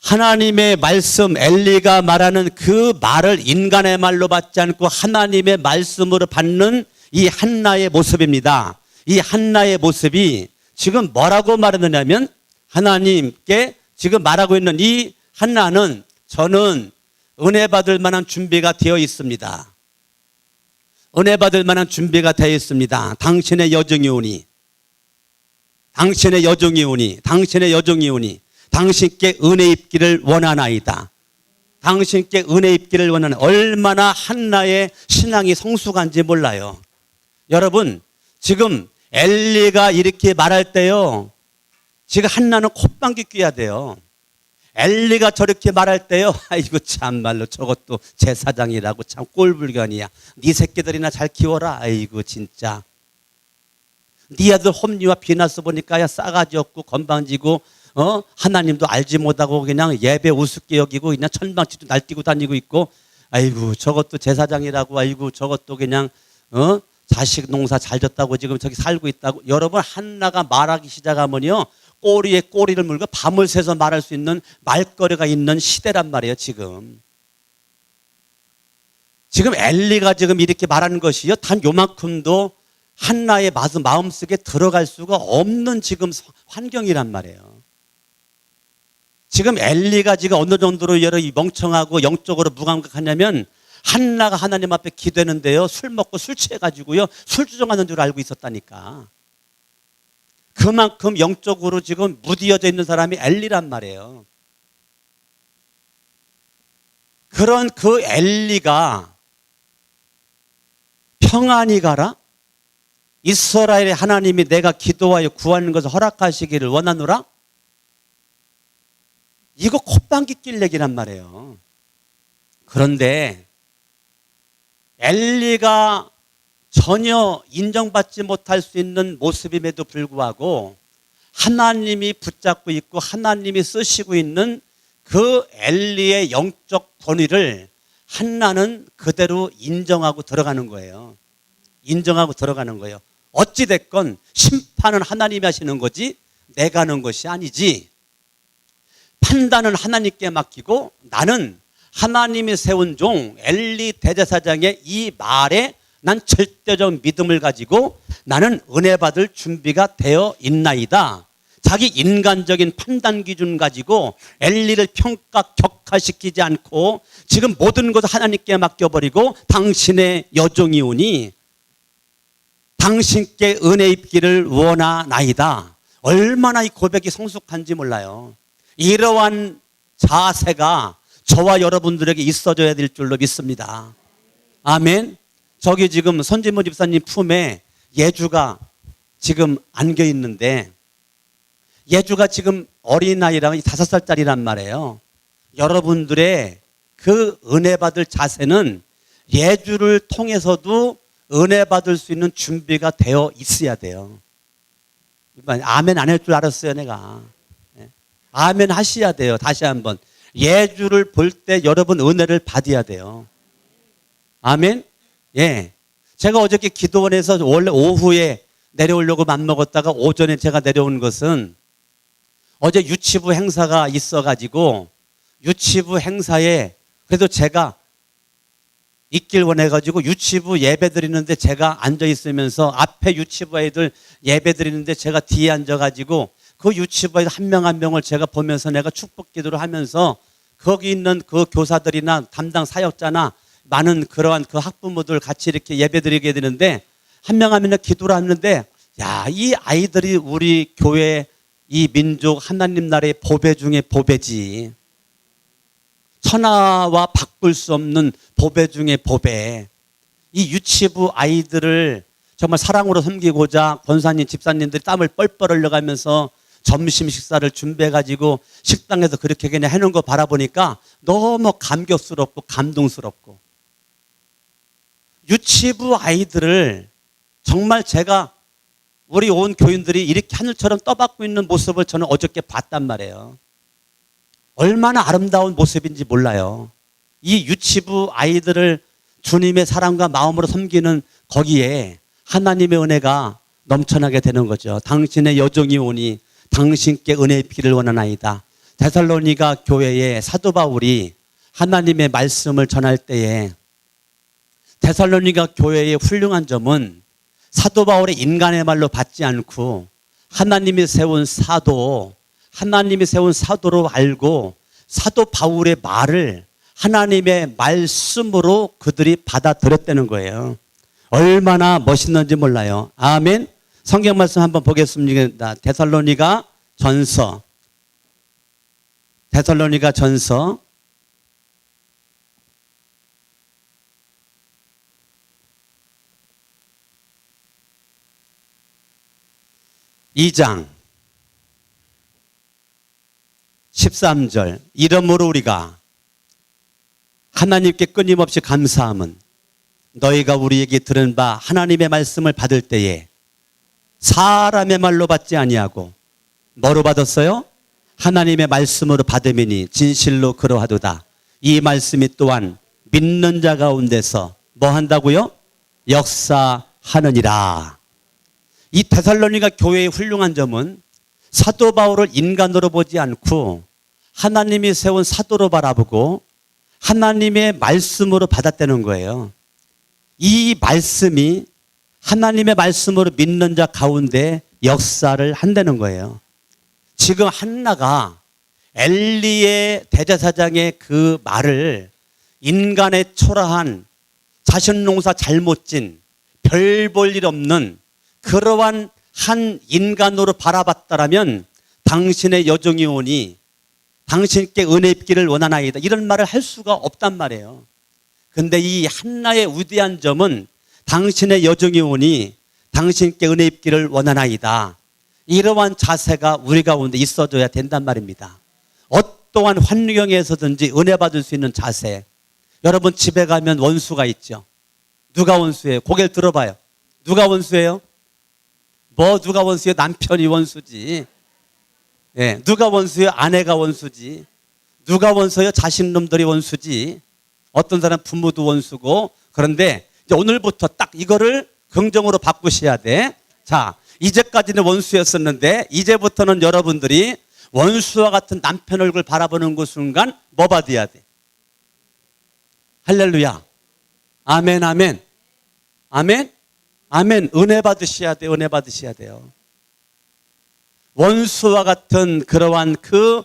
Speaker 1: 하나님의 말씀, 엘리가 말하는 그 말을 인간의 말로 받지 않고 하나님의 말씀으로 받는 이 한나의 모습입니다. 이 한나의 모습이 지금 뭐라고 말하느냐면, 하나님께 지금 말하고 있는 이 한나는, 저는 은혜 받을 만한 준비가 되어 있습니다. 은혜 받을 만한 준비가 되어 있습니다. 당신의 여종이 오니, 당신의 여종이 오니, 당신의 여종이 오니 당신께 은혜 입기를 원하나이다. 당신께 은혜 입기를 원하는, 얼마나 한나의 신앙이 성숙한지 몰라요. 여러분, 지금 엘리가 이렇게 말할 때요, 지금 한나는 콧방귀 뀌어야 돼요. 엘리가 저렇게 말할 때요, 아이고 참말로 저것도 제사장이라고 참 꼴불견이야. 네 새끼들이나 잘 키워라. 아이고 진짜. 네 아들 홈리와 비나스 보니까 야 싸가지 없고 건방지고 하나님도 알지 못하고 그냥 예배 우습게 여기고 그냥 천방지도 날뛰고 다니고 있고, 아이고 저것도 제사장이라고, 아이고 저것도 그냥 자식 농사 잘 졌다고 지금 저기 살고 있다고. 여러분, 한나가 말하기 시작하면요 꼬리에 꼬리를 물고 밤을 새서 말할 수 있는 말거리가 있는 시대란 말이에요. 지금 엘리가 지금 이렇게 말하는 것이요, 단 요만큼도 한나의 마음속에 들어갈 수가 없는 지금 환경이란 말이에요. 지금 엘리가 지금 어느 정도로 여러 멍청하고 영적으로 무감각하냐면, 한나가 하나님 앞에 기도했는데요, 술 먹고 술 취해가지고요 술 주정하는 줄 알고 있었다니까. 그만큼 영적으로 지금 무디어져 있는 사람이 엘리란 말이에요. 그런 그 엘리가 평안히 가라, 이스라엘의 하나님이 내가 기도하여 구하는 것을 허락하시기를 원하노라, 이거 콧방귀 낄 얘기란 말이에요. 그런데 엘리가 전혀 인정받지 못할 수 있는 모습임에도 불구하고 하나님이 붙잡고 있고 하나님이 쓰시고 있는 그 엘리의 영적 권위를 한나는 그대로 인정하고 들어가는 거예요. 인정하고 들어가는 거예요. 어찌됐건 심판은 하나님이 하시는 거지 내가 하는 것이 아니지. 판단은 하나님께 맡기고 나는 하나님이 세운 종 엘리 대제사장의 이 말에 난 절대적 믿음을 가지고 나는 은혜 받을 준비가 되어 있나이다. 자기 인간적인 판단 기준 가지고 엘리를 평가 격하시키지 않고 지금 모든 것을 하나님께 맡겨버리고 당신의 여종이 오니 당신께 은혜 입기를 원하나이다. 얼마나 이 고백이 성숙한지 몰라요. 이러한 자세가 저와 여러분들에게 있어져야 될 줄로 믿습니다. 아멘. 저기 지금 손진모 집사님 품에 예주가 지금 안겨 있는데, 예주가 지금 어린아이랑 5살짜리란 말이에요. 여러분들의 그 은혜 받을 자세는 예주를 통해서도 은혜 받을 수 있는 준비가 되어 있어야 돼요. 아멘 안 할 줄 알았어요 내가. 아멘 하셔야 돼요. 다시 한번, 예주를 볼 때 여러분 은혜를 받아야 돼요. 아멘. 예. 제가 어저께 기도원에서 원래 오후에 내려오려고 맘먹었다가 오전에 제가 내려온 것은, 어제 유치부 행사가 있어가지고 유치부 행사에 그래도 제가 있길 원해가지고 유치부 예배 드리는데 제가 앉아 있으면서, 앞에 유치부 아이들 예배 드리는데 제가 뒤에 앉아가지고 그 유치부 아이들 한 명 한 명을 제가 보면서 내가 축복 기도를 하면서 거기 있는 그 교사들이나 담당 사역자나 많은 그러한 그 학부모들 같이 이렇게 예배 드리게 되는데, 한 명 한 명 기도를 하는데, 야, 이 아이들이 우리 교회 이 민족 하나님 나라의 보배 중에 보배지. 천하와 바꿀 수 없는 보배 중에 보배. 이 유치부 아이들을 정말 사랑으로 섬기고자 권사님, 집사님들이 땀을 뻘뻘 흘려가면서 점심 식사를 준비해가지고 식당에서 그렇게 그냥 해놓은 거 바라보니까 너무 감격스럽고 감동스럽고, 유치부 아이들을 정말 제가 우리 온 교인들이 이렇게 하늘처럼 떠받고 있는 모습을 저는 어저께 봤단 말이에요. 얼마나 아름다운 모습인지 몰라요. 이 유치부 아이들을 주님의 사랑과 마음으로 섬기는 거기에 하나님의 은혜가 넘쳐나게 되는 거죠. 당신의 여종이 오니 당신께 은혜 입기를 원하나이다. 데살로니가 교회에 사도 바울이 하나님의 말씀을 전할 때에 데살로니가 교회의 훌륭한 점은 사도 바울의 인간의 말로 받지 않고 하나님이 세운 사도, 하나님이 세운 사도로 알고 사도 바울의 말을 하나님의 말씀으로 그들이 받아들였다는 거예요. 얼마나 멋있는지 몰라요. 아멘. 성경 말씀 한번 보겠습니다. 데살로니가 전서 2장 13절. 이러므로 우리가 하나님께 끊임없이 감사함은 너희가 우리에게 들은 바 하나님의 말씀을 받을 때에 사람의 말로 받지 아니하고 뭐로 받았어요? 하나님의 말씀으로 받음이니 진실로 그러하도다. 이 말씀이 또한 믿는 자 가운데서 뭐 한다고요? 역사하느니라. 이 데살로니가 교회의 훌륭한 점은 사도 바울을 인간으로 보지 않고 하나님이 세운 사도로 바라보고 하나님의 말씀으로 받았다는 거예요. 이 말씀이 하나님의 말씀으로 믿는 자 가운데 역사를 한다는 거예요. 지금 한나가 엘리의 대제사장의 그 말을 인간의 초라한 자식 농사 잘못 진 별 볼 일 없는 그러한 한 인간으로 바라봤다라면 당신의 여종이 오니 당신께 은혜 입기를 원하나이다. 이런 말을 할 수가 없단 말이에요. 근데 이 한나의 위대한 점은 당신의 여종이 오니 당신께 은혜 입기를 원하나이다. 이러한 자세가 우리 가운데 있어줘야 된단 말입니다. 어떠한 환경에서든지 은혜 받을 수 있는 자세. 여러분 집에 가면 원수가 있죠. 누가 원수예요? 고개를 들어봐요. 누가 원수예요? 누가 원수예요? 남편이 원수지. 예, 누가 원수예요? 아내가 원수지. 누가 원수예요? 자식놈들이 원수지. 어떤 사람 부모도 원수고. 그런데 이제 오늘부터 딱 이거를 긍정으로 바꾸셔야 돼. 자, 이제까지는 원수였었는데 이제부터는 여러분들이 원수와 같은 남편 얼굴 바라보는 그 순간 뭐 받아야 돼? 할렐루야. 아멘, 아멘. 아멘. 아멘. 은혜 받으셔야 돼요. 은혜 받으셔야 돼요. 원수와 같은 그러한 그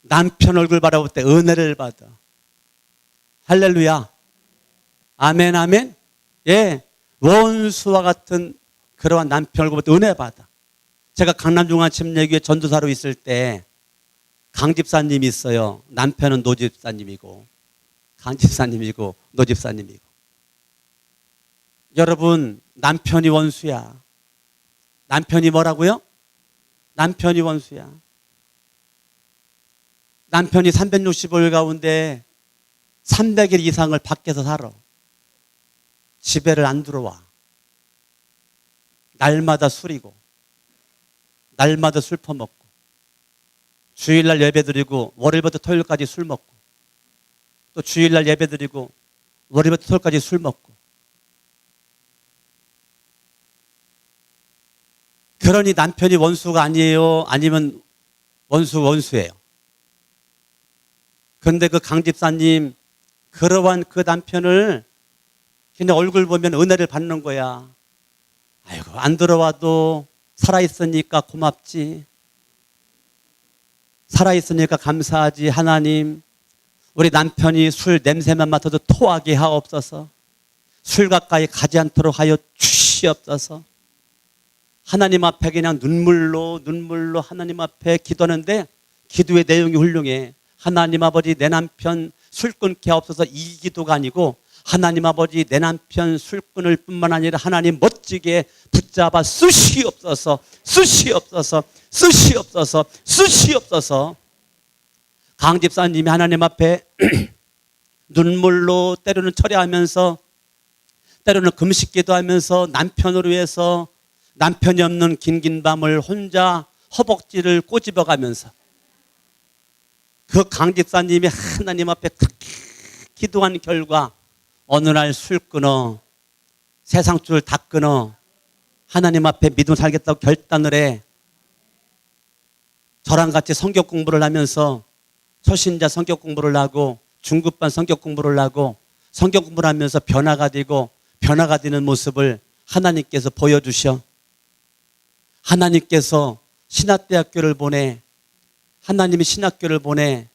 Speaker 1: 남편 얼굴 바라볼 때 은혜를 받아. 할렐루야. 아멘, 아멘. 예. 원수와 같은 그러한 남편 얼굴 볼 때 은혜 받아. 제가 강남중앙침례교회 전도사로 있을 때 강집사님이 있어요. 남편은 노집사님이고 강집사님이고 노집사님이고. 여러분 남편이 원수야. 남편이 뭐라고요? 남편이 원수야. 남편이 365일 가운데 300일 이상을 밖에서 살아. 집에를 안 들어와. 날마다 술이고 날마다 술 퍼먹고 주일날 예배드리고 월요일부터 토요일까지 술 먹고 또 주일날 예배드리고 월요일부터 토요일까지 술 먹고. 그러니 남편이 원수가 아니에요? 아니면 원수예요? 그런데 그 강집사님 그러한 그 남편을 그냥 얼굴 보면 은혜를 받는 거야. 아이고 안 들어와도 살아있으니까 고맙지. 살아있으니까 감사하지. 하나님 우리 남편이 술 냄새만 맡아도 토하게 하옵소서. 술 가까이 가지 않도록 하여 주시옵소서. 하나님 앞에 그냥 눈물로 하나님 앞에 기도하는데 기도의 내용이 훌륭해. 하나님 아버지 내 남편 술 끊게 하옵소서. 이 기도가 아니고 하나님 아버지 내 남편 술 끊을 뿐만 아니라 하나님 멋지게 붙잡아 쓰시옵소서. 쓰시옵소서. 쓰시옵소서. 쓰시옵소서. 강 집사님이 하나님 앞에 눈물로 때로는 철회하면서 때로는 금식 기도하면서 남편으로 위해서 남편이 없는 긴긴 밤을 혼자 허벅지를 꼬집어가면서 그 강 집사님이 하나님 앞에 그렇게 기도한 결과 어느 날 술 끊어 세상줄 다 끊어 하나님 앞에 믿음 살겠다고 결단을 해. 저랑 같이 성경 공부를 하면서 초신자 성경 공부를 하고 중급반 성경 공부를 하고 성경 공부를 하면서 변화가 되는 모습을 하나님께서 보여주셔. 하나님께서 신학대학교를 보내. 하나님이 신학교를 보내.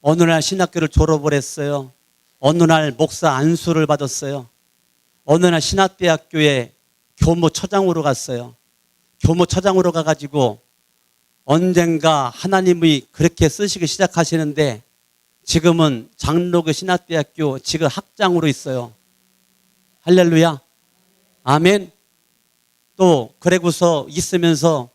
Speaker 1: 어느 날 신학교를 졸업을 했어요. 어느 날 목사 안수를 받았어요. 어느 날 신학대학교에 교무처장으로 갔어요. 교무처장으로 가가지고 언젠가 하나님이 그렇게 쓰시기 시작하시는데 지금은 장로교 신학대학교 지금 학장으로 있어요. 할렐루야. 아멘. 또 그러고서 있으면서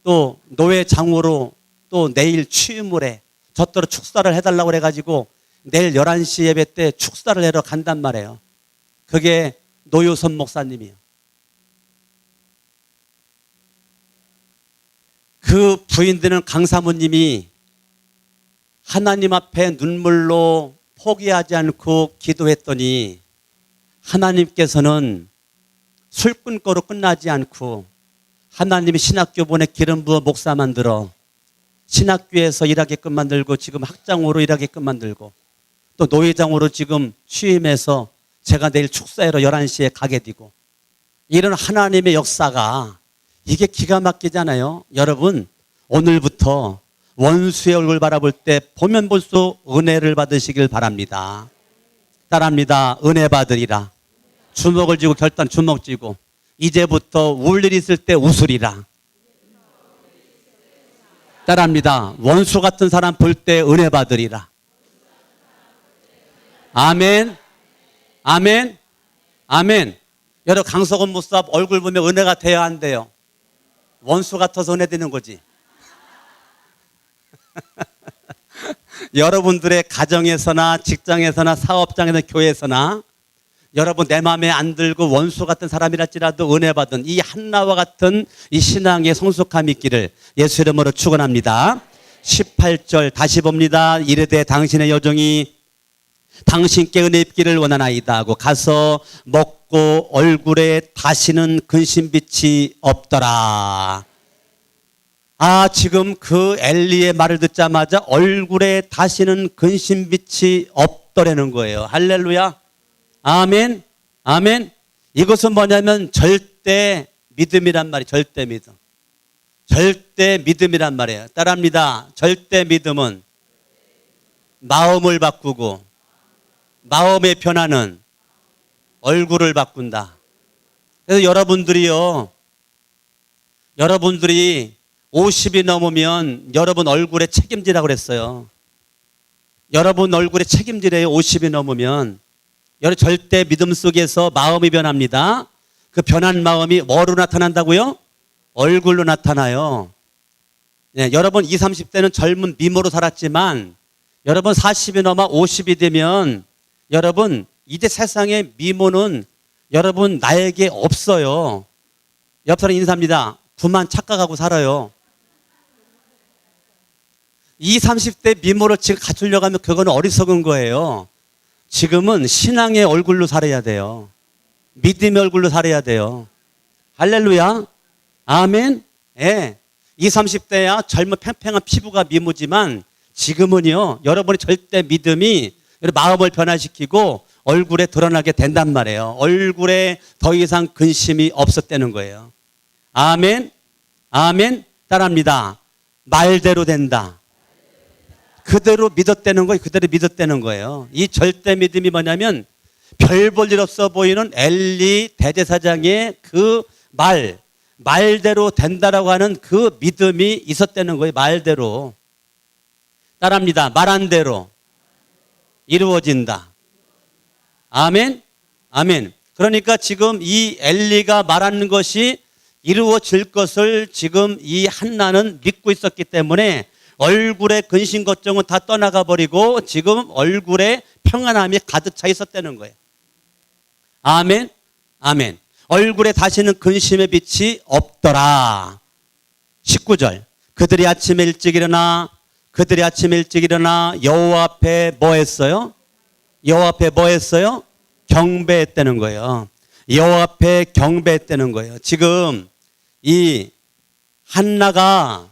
Speaker 1: 또 노회장으로 또 내일 취임을 해. 저더러 축사를 해달라고 그래가지고 내일 11시 예배 때 축사를 하러 간단 말이에요. 그게 노효선 목사님이에요. 그 부인 되는 강사모님이 하나님 앞에 눈물로 포기하지 않고 기도했더니 하나님께서는 술 끊고로 끝나지 않고 하나님이 신학교 보내 기름 부어 목사 만들어 신학교에서 일하게끔 만들고 지금 학장으로 일하게끔 만들고 또 노회장으로 지금 취임해서 제가 내일 축사회로 11시에 가게 되고 이런 하나님의 역사가 이게 기가 막히잖아요. 여러분 오늘부터 원수의 얼굴 바라볼 때 보면 볼수록 은혜를 받으시길 바랍니다. 따라합니다. 은혜 받으리라. 주먹을 쥐고 결단 주먹 쥐고 이제부터 울 일 있을 때 웃으리라. 따라합니다. 원수 같은 사람 볼 때 은혜 받으리라. 아멘. 아멘. 아멘. 여러분 강석원 목사 얼굴 보면 은혜가 돼야 한대요. 원수 같아서 은혜 되는 거지. 여러분들의 가정에서나 직장에서나 사업장에서나 교회에서나 여러분 내 마음에 안 들고 원수 같은 사람이랄지라도 은혜 받은 이 한나와 같은 이 신앙의 성숙함이 있기를 예수 이름으로 축원합니다. 18절 다시 봅니다. 이르되 당신의 여종이 당신께 은혜 입기를 원하나이다 하고 가서 먹고 얼굴에 다시는 근심빛이 없더라. 아, 지금 그 엘리의 말을 듣자마자 얼굴에 다시는 근심빛이 없더라는 거예요. 할렐루야. 아멘. 아멘. 이것은 뭐냐면 절대 믿음이란 말이에요. 절대 믿음. 절대 믿음이란 말이에요. 따라합니다. 절대 믿음은 마음을 바꾸고 마음의 변화는 얼굴을 바꾼다. 그래서 여러분들이 50이 넘으면 여러분 얼굴에 책임지라고 그랬어요. 여러분 얼굴에 책임지래요. 50이 넘으면. 여러분 절대 믿음 속에서 마음이 변합니다. 그 변한 마음이 뭐로 나타난다고요? 얼굴로 나타나요. 네, 여러분 20, 30대는 젊은 미모로 살았지만 여러분 40이 넘어 50이 되면 여러분 이제 세상의 미모는 여러분 나에게 없어요. 옆 사람 인사합니다. 그만 착각하고 살아요. 20, 30대 미모를 지금 갖추려고 하면 그거는 어리석은 거예요. 지금은 신앙의 얼굴로 살아야 돼요. 믿음의 얼굴로 살아야 돼요. 할렐루야. 아멘. 예. 20, 30대야 젊은 팽팽한 피부가 미모지만 지금은요, 여러분의 절대 믿음이 마음을 변화시키고 얼굴에 드러나게 된단 말이에요. 얼굴에 더 이상 근심이 없었다는 거예요. 아멘. 아멘. 따라합니다. 말대로 된다. 그대로 믿었다는 거예요. 그대로 믿었다는 거예요. 이 절대 믿음이 뭐냐면 별 볼 일 없어 보이는 엘리 대제사장의 그 말대로 된다라고 하는 그 믿음이 있었다는 거예요. 말대로. 따라합니다. 말한 대로 이루어진다. 아멘. 아멘. 그러니까 지금 이 엘리가 말하는 것이 이루어질 것을 지금 이 한나는 믿고 있었기 때문에 얼굴에 근심 걱정은 다 떠나가 버리고 지금 얼굴에 평안함이 가득 차 있었다는 거예요. 아멘. 아멘. 얼굴에 다시는 근심의 빛이 없더라. 19절. 그들이 아침에 일찍 일어나 여호와 앞에 뭐 했어요? 여호와 앞에 뭐 했어요? 경배했다는 거예요. 여호와 앞에 경배했다는 거예요. 지금 이 한나가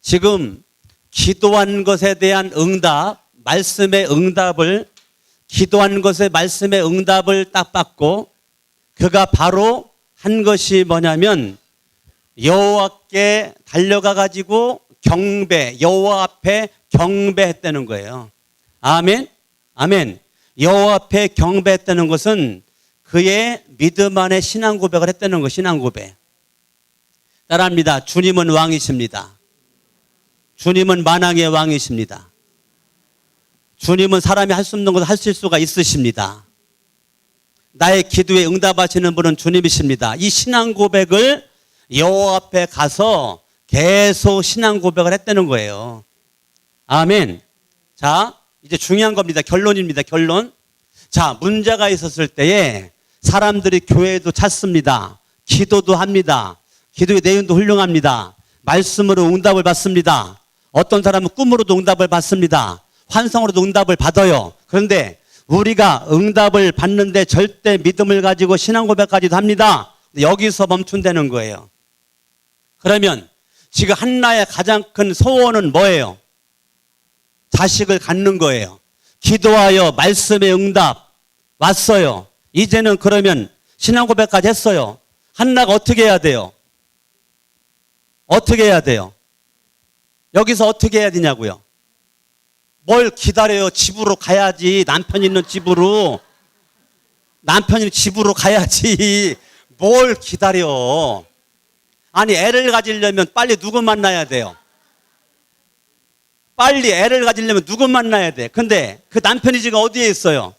Speaker 1: 지금 기도한 것에 대한 응답, 말씀의 응답을, 기도한 것의 말씀의 응답을 딱 받고 그가 바로 한 것이 뭐냐면 여호와께 달려가 가지고 경배, 여호와 앞에 경배했다는 거예요. 아멘. 아멘. 여호와 앞에 경배했다는 것은 그의 믿음 안에 신앙 고백을 했다는 거, 신앙 고백. 따라합니다. 주님은 왕이십니다. 주님은 만왕의 왕이십니다. 주님은 사람이 할 수 없는 것을 하실 수가 있으십니다. 나의 기도에 응답하시는 분은 주님이십니다. 이 신앙 고백을 여호와 앞에 가서 계속 신앙 고백을 했다는 거예요. 아멘. 자, 이제 중요한 겁니다. 결론입니다. 결론. 자, 문제가 있었을 때에 사람들이 교회도 찾습니다. 기도도 합니다. 기도의 내용도 훌륭합니다. 말씀으로 응답을 받습니다. 어떤 사람은 꿈으로도 응답을 받습니다. 환상으로도 응답을 받아요. 그런데 우리가 응답을 받는데 절대 믿음을 가지고 신앙 고백까지도 합니다. 여기서 멈춘다는 거예요. 그러면 지금 한나의 가장 큰 소원은 뭐예요? 자식을 갖는 거예요. 기도하여 말씀의 응답 왔어요. 이제는 그러면 신앙 고백까지 했어요. 한나가 어떻게 해야 돼요? 어떻게 해야 돼요? 여기서 어떻게 해야 되냐고요? 뭘 기다려요? 집으로 가야지. 남편 있는 집으로. 남편이 집으로 가야지. 뭘 기다려? 아니, 애를 가지려면 빨리 누구 만나야 돼요? 빨리 애를 가지려면 누구 만나야 돼? 근데 그 남편이 지금 어디에 있어요?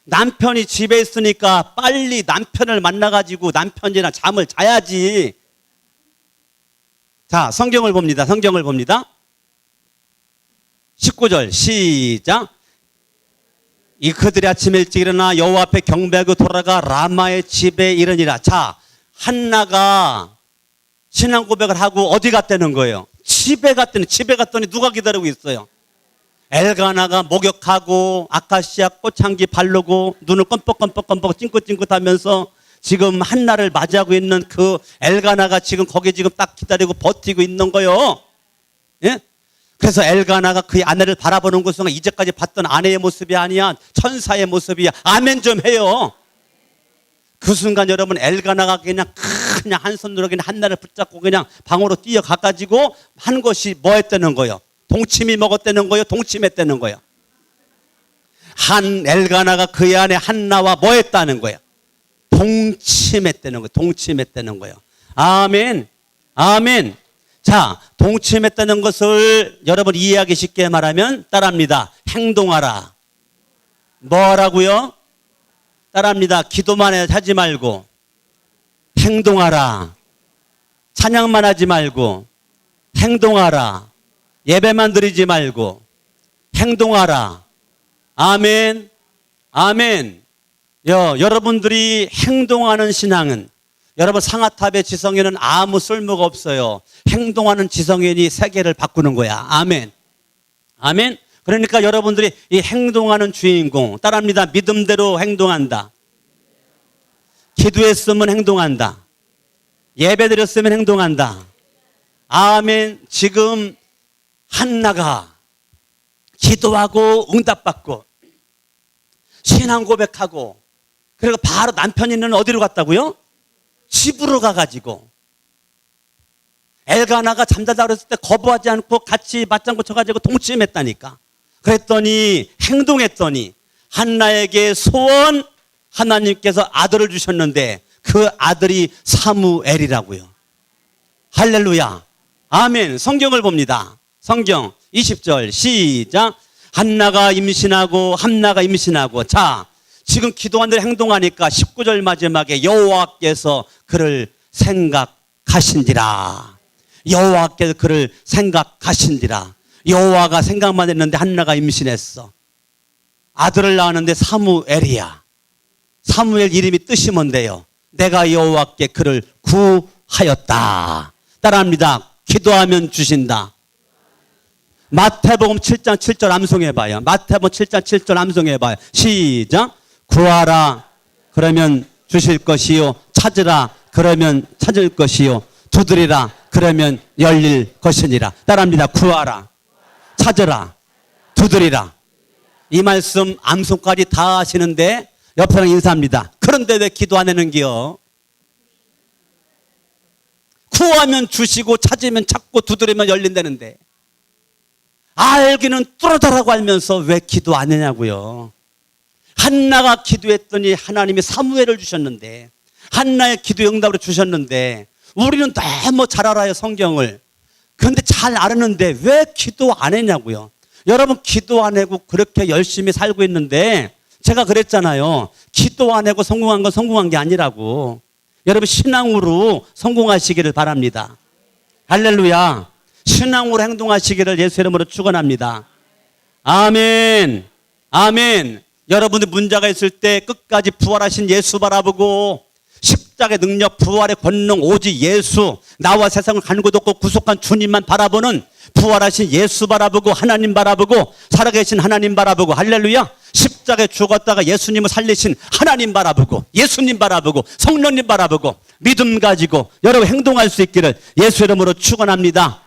Speaker 1: 남편이 집에 있으니까 빨리 남편을 만나가지고 남편이랑 잠을 자야지. 자, 성경을 봅니다. 성경을 봅니다. 19절 시작. 이 그들이 아침에 일찍 일어나 여호와 앞에 경배하고 돌아가 라마의 집에 이르니라. 자, 한나가 신앙 고백을 하고 어디 갔다는 거예요? 집에 갔더니, 집에 갔더니 누가 기다리고 있어요? 엘가나가 목욕하고 아카시아 꽃향기 바르고 눈을 껌뻑껌뻑껌뻑 찡긋찡긋하면서 지금 한나를 맞이하고 있는 그 엘가나가 지금 거기 지금 딱 기다리고 버티고 있는 거예요. 예? 그래서 엘가나가 그의 아내를 바라보는 그 순간 이제까지 봤던 아내의 모습이 아니야. 천사의 모습이야. 아멘 좀 해요. 그 순간 여러분 엘가나가 그냥 한 손으로 그냥 한나를 붙잡고 그냥 방으로 뛰어가가지고 한 것이 뭐 했다는 거예요? 동치미 먹었다는 거예요? 동침했다는 거예요? 한 엘가나가 그의 아내 한나와 뭐 했다는 거예요? 동침했다는 거예요. 동침했다는 거예요. 아멘. 아멘. 자, 동침했다는 것을 여러분 이해하기 쉽게 말하면 따라합니다. 행동하라. 뭐라고요? 따라합니다. 기도만 하지 말고 행동하라. 찬양만 하지 말고 행동하라. 예배만 드리지 말고 행동하라. 아멘. 아멘. 여러분들이 행동하는 신앙은 여러분 상아탑의 지성에는 아무 쓸모가 없어요. 행동하는 지성인이 세계를 바꾸는 거야. 아멘. 아멘. 그러니까 여러분들이 이 행동하는 주인공 따라합니다. 믿음대로 행동한다. 기도했으면 행동한다. 예배드렸으면 행동한다. 아멘. 지금 한나가 기도하고 응답받고 신앙 고백하고 그리고 바로 남편이 있는 어디로 갔다고요? 집으로 가가지고 엘가나가 잠자다 그랬을 때 거부하지 않고 같이 맞장구 쳐가지고 동침했다니까. 그랬더니 행동했더니 한나에게 소원 하나님께서 아들을 주셨는데 그 아들이 사무엘이라고요. 할렐루야. 아멘. 성경을 봅니다. 성경 20절 시작. 한나가 임신하고 자, 지금 기도한 대로 행동하니까 19절 마지막에 여호와께서 그를 생각하신지라. 여호와께서 그를 생각하신지라. 여호와가 생각만 했는데 한나가 임신했어. 아들을 낳았는데 사무엘이야. 사무엘 이름이 뜻이 뭔데요? 내가 여호와께 그를 구하였다. 따라합니다. 기도하면 주신다. 마태복음 7장 7절 암송해봐요. 마태복음 7장 7절 암송해봐요. 시작. 구하라 그러면 주실 것이요, 찾으라 그러면 찾을 것이요, 두드리라 그러면 열릴 것이니라. 따라합니다. 구하라, 찾으라, 두드리라. 이 말씀 암송까지 다 하시는데 옆 사람 인사합니다. 그런데 왜 기도 안 하는겨? 구하면 주시고 찾으면 찾고 두드리면 열린다는데 알기는 뚫어다라고 알면서 왜 기도 안 하냐고요. 한나가 기도했더니 하나님이 사무엘을 주셨는데, 한나의 기도 응답으로 주셨는데, 우리는 너무 잘 알아요, 성경을. 그런데 잘 알았는데 왜 기도 안 했냐고요. 여러분, 기도 안 하고 그렇게 열심히 살고 있는데, 제가 그랬잖아요. 기도 안 하고 성공한 건 성공한 게 아니라고. 여러분, 신앙으로 성공하시기를 바랍니다. 할렐루야. 신앙으로 행동하시기를 예수 이름으로 축원합니다. 아멘. 아멘. 여러분들 문제가 있을 때 끝까지 부활하신 예수 바라보고, 십자가의 능력, 부활의 권능 오직 예수, 나와 세상을 간고도 없고 구속한 주님만 바라보는 부활하신 예수 바라보고, 하나님 바라보고, 살아계신 하나님 바라보고, 할렐루야. 십자가에 죽었다가 예수님을 살리신 하나님 바라보고, 예수님 바라보고, 성령님 바라보고, 믿음 가지고 여러분 행동할 수 있기를 예수 이름으로 축원합니다.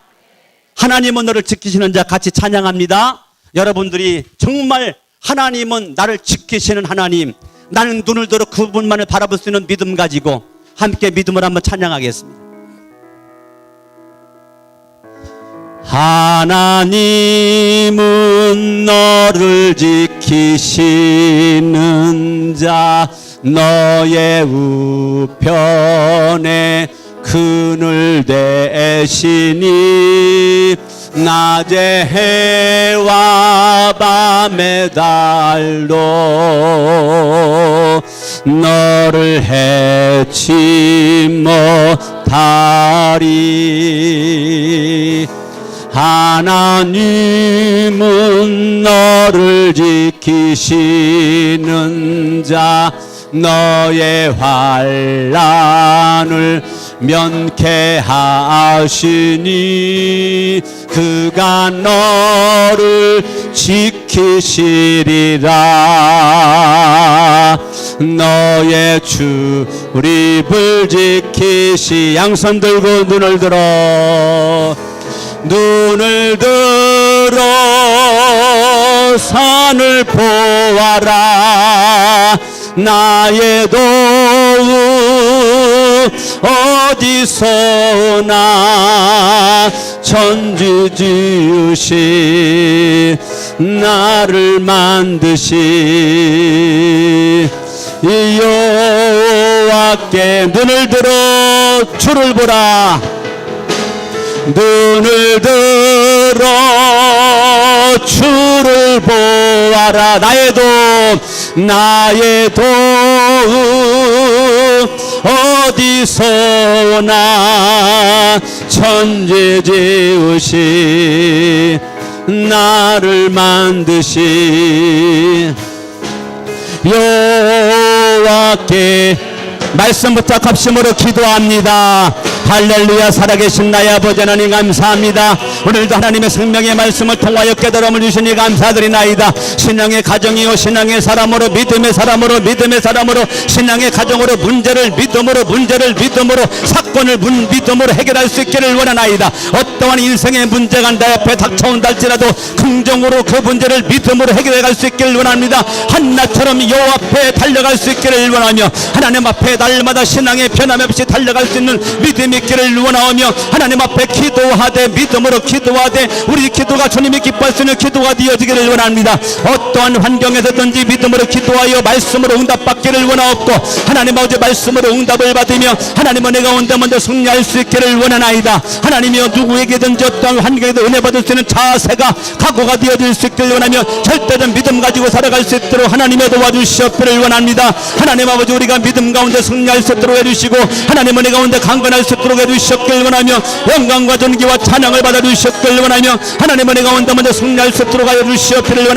Speaker 1: 하나님은 너를 지키시는 자 같이 찬양합니다. 여러분들이 정말 하나님은 나를 지키시는 하나님, 나는 눈을 들어 그분만을 바라볼 수 있는 믿음 가지고 함께 믿음을 한번 찬양하겠습니다. 하나님은 너를 지키시는 자, 너의 우편에 그늘 대시니 낮에 해와 밤에 달도 너를 해치 못하리. 하나님은 너를 지키시는 자, 너의 환난을 면케하시니 그가 너를 지키시리라. 너의 출입을 지키시. 양손 들고 눈을 들어 산을 보아라. 나의 도움 어디서나 천지 지으시 나를 만드시 여호와께 눈을 들어 주를 보라. 눈을 들어 주를 보아라. 나의 도움 어디서나 천지 지으시 나를 만드시 여호와께 말씀부터 합심으로 기도합니다. 할렐루야. 살아계신 나의 아버지 하나님 감사합니다. 오늘도 하나님의 생명의 말씀을 통하여 깨달음을 주시니 감사드리나이다. 신앙의 가정이요 신앙의 사람으로 믿음의 사람으로 믿음의 사람으로 신앙의 가정으로 문제를 믿음으로 사건을 믿음으로 해결할 수 있기를 원하나이다. 어떠한 인생의 문제가 내 앞에 닥쳐온다 할지라도 긍정으로 그 문제를 믿음으로 해결해 갈 수 있기를 원합니다. 한나처럼 여호와 앞에 달려갈 수 있기를 원하며 하나님 앞에 날마다 신앙의 변함없이 달려갈 수 있는 믿음이 있기를 원하며 하나님 앞에 기도하되 믿음으로 기도하되 우리 기도가 주님이 기뻐할 수 있는 기도가 되어지기를 원합니다. 어떠한 환경에서든지 믿음으로 기도하여 말씀으로 응답받기를 원하옵고 하나님 아버지 말씀으로 응답을 받으며 하나님은 내가 온데 먼저 승리할 수 있기를 원하나이다. 하나님이여 누구에게든지 어떠한 환경에도 은혜 받을 수 있는 자세가 각오가 되어질 수 있기를 원하며 절대적 믿음 가지고 살아갈 수 있도록 하나님의 도와주시옵기를 원합니다. 하나님 아버지 우리가 믿음 가운데 승리할 수 있도록 해주시고 하나님은 내 가운데 강건할 수 있도록 해주셨길 원하며 영광과 존귀와 찬양을 받아주셨길 원하며 하나님은 내 가운데 먼저 승리할 수 있도록 하여 주시옵기를 원하며